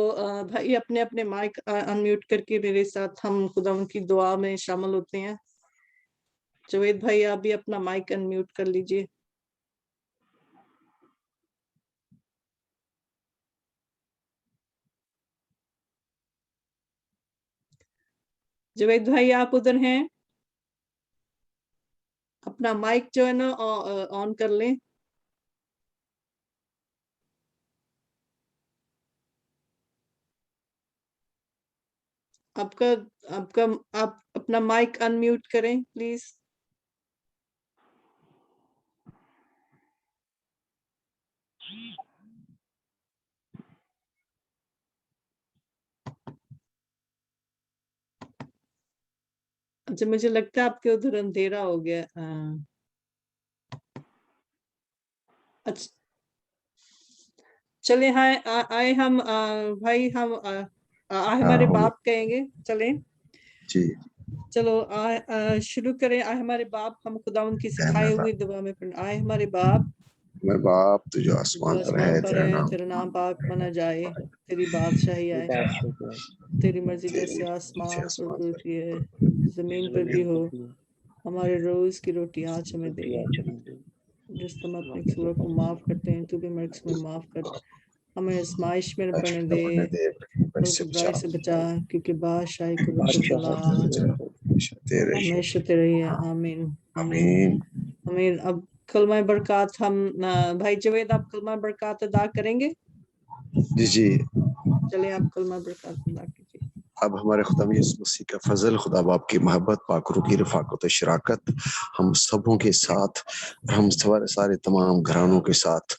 भाई अपने अपने माइक अनम्यूट करके मेरे साथ हम खुदावंद की दुआ में शामिल होते हैं। जवेद भाई आप भी अपना माइक अनम्यूट कर लीजिए। जवेद भाई आप उधर हैं? अपना माइक जो है ना ऑन कर लें। आपका आप अपना माइक अनम्यूट करें प्लीज। अच्छा मुझे लगता है आपके उधर अंधेरा हो गया। अच्छा चले हाँ आए हम भाई हम हमारे बाप कहेंगे। चले जी चलो शुरू करें। आए हमारे बाप, हम खुदावंद की सिखाई हुई दुआ में पढ़। आए हमारे बाप, हमारे बाप तो जो आसमान पर है, तेरा नाम पाक माना जाए, तेरी बादशाही आए, तेरी मर्जी जैसे आसमान पर होती है जमीन पर भी हो। हमारे रोज की रोटी आज हमें दे, जिस तुम अपने कसूरों को माफ करते हैं तू भी हमारे कसूर माफ कर। हमें आजमाइश में न पड़ने दे, बल्कि बुराई से बचा, क्योंकि बादशाही हमेशा तेरे ही है। आमीन आमीन आमीन। अब कलमा बरकत हम भाई जवेद आप कलमा बरकत अदा करेंगे? जी जी। चले आप कलमा बरकत अदा कीजिए। अब हमारे खुदा यीशु मसीह का फजल, खुदा बाप की मोहब्बत, पाक रूह की रफ़ाक़त और शराकत हम सबों के साथ, हम सारे तमाम घरानों के साथ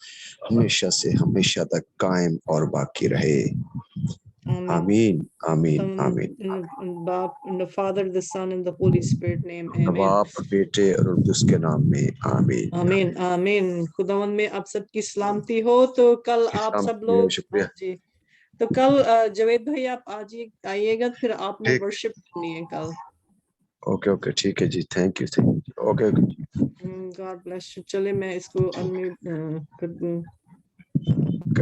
हमेशा से हमेशा तक कायम और बाकी रहे। आमीन आमीन आमीन। बाप, the Father, the Son and the Holy Spirit name, amen। बाप, बेटे और उसके नाम में आमीन आमीन आमीन। खुदावंद में आप सबकी सलामती हो। तो कल आप सब लोग जी, तो कल जवेद भाई आप आज ही आइएगा, फिर आपने वर्शिप करनी है कल। ओके ओके ठीक है जी। Thank you okay. God bless you. चले मैं इसको अनम्यूट कर दूं।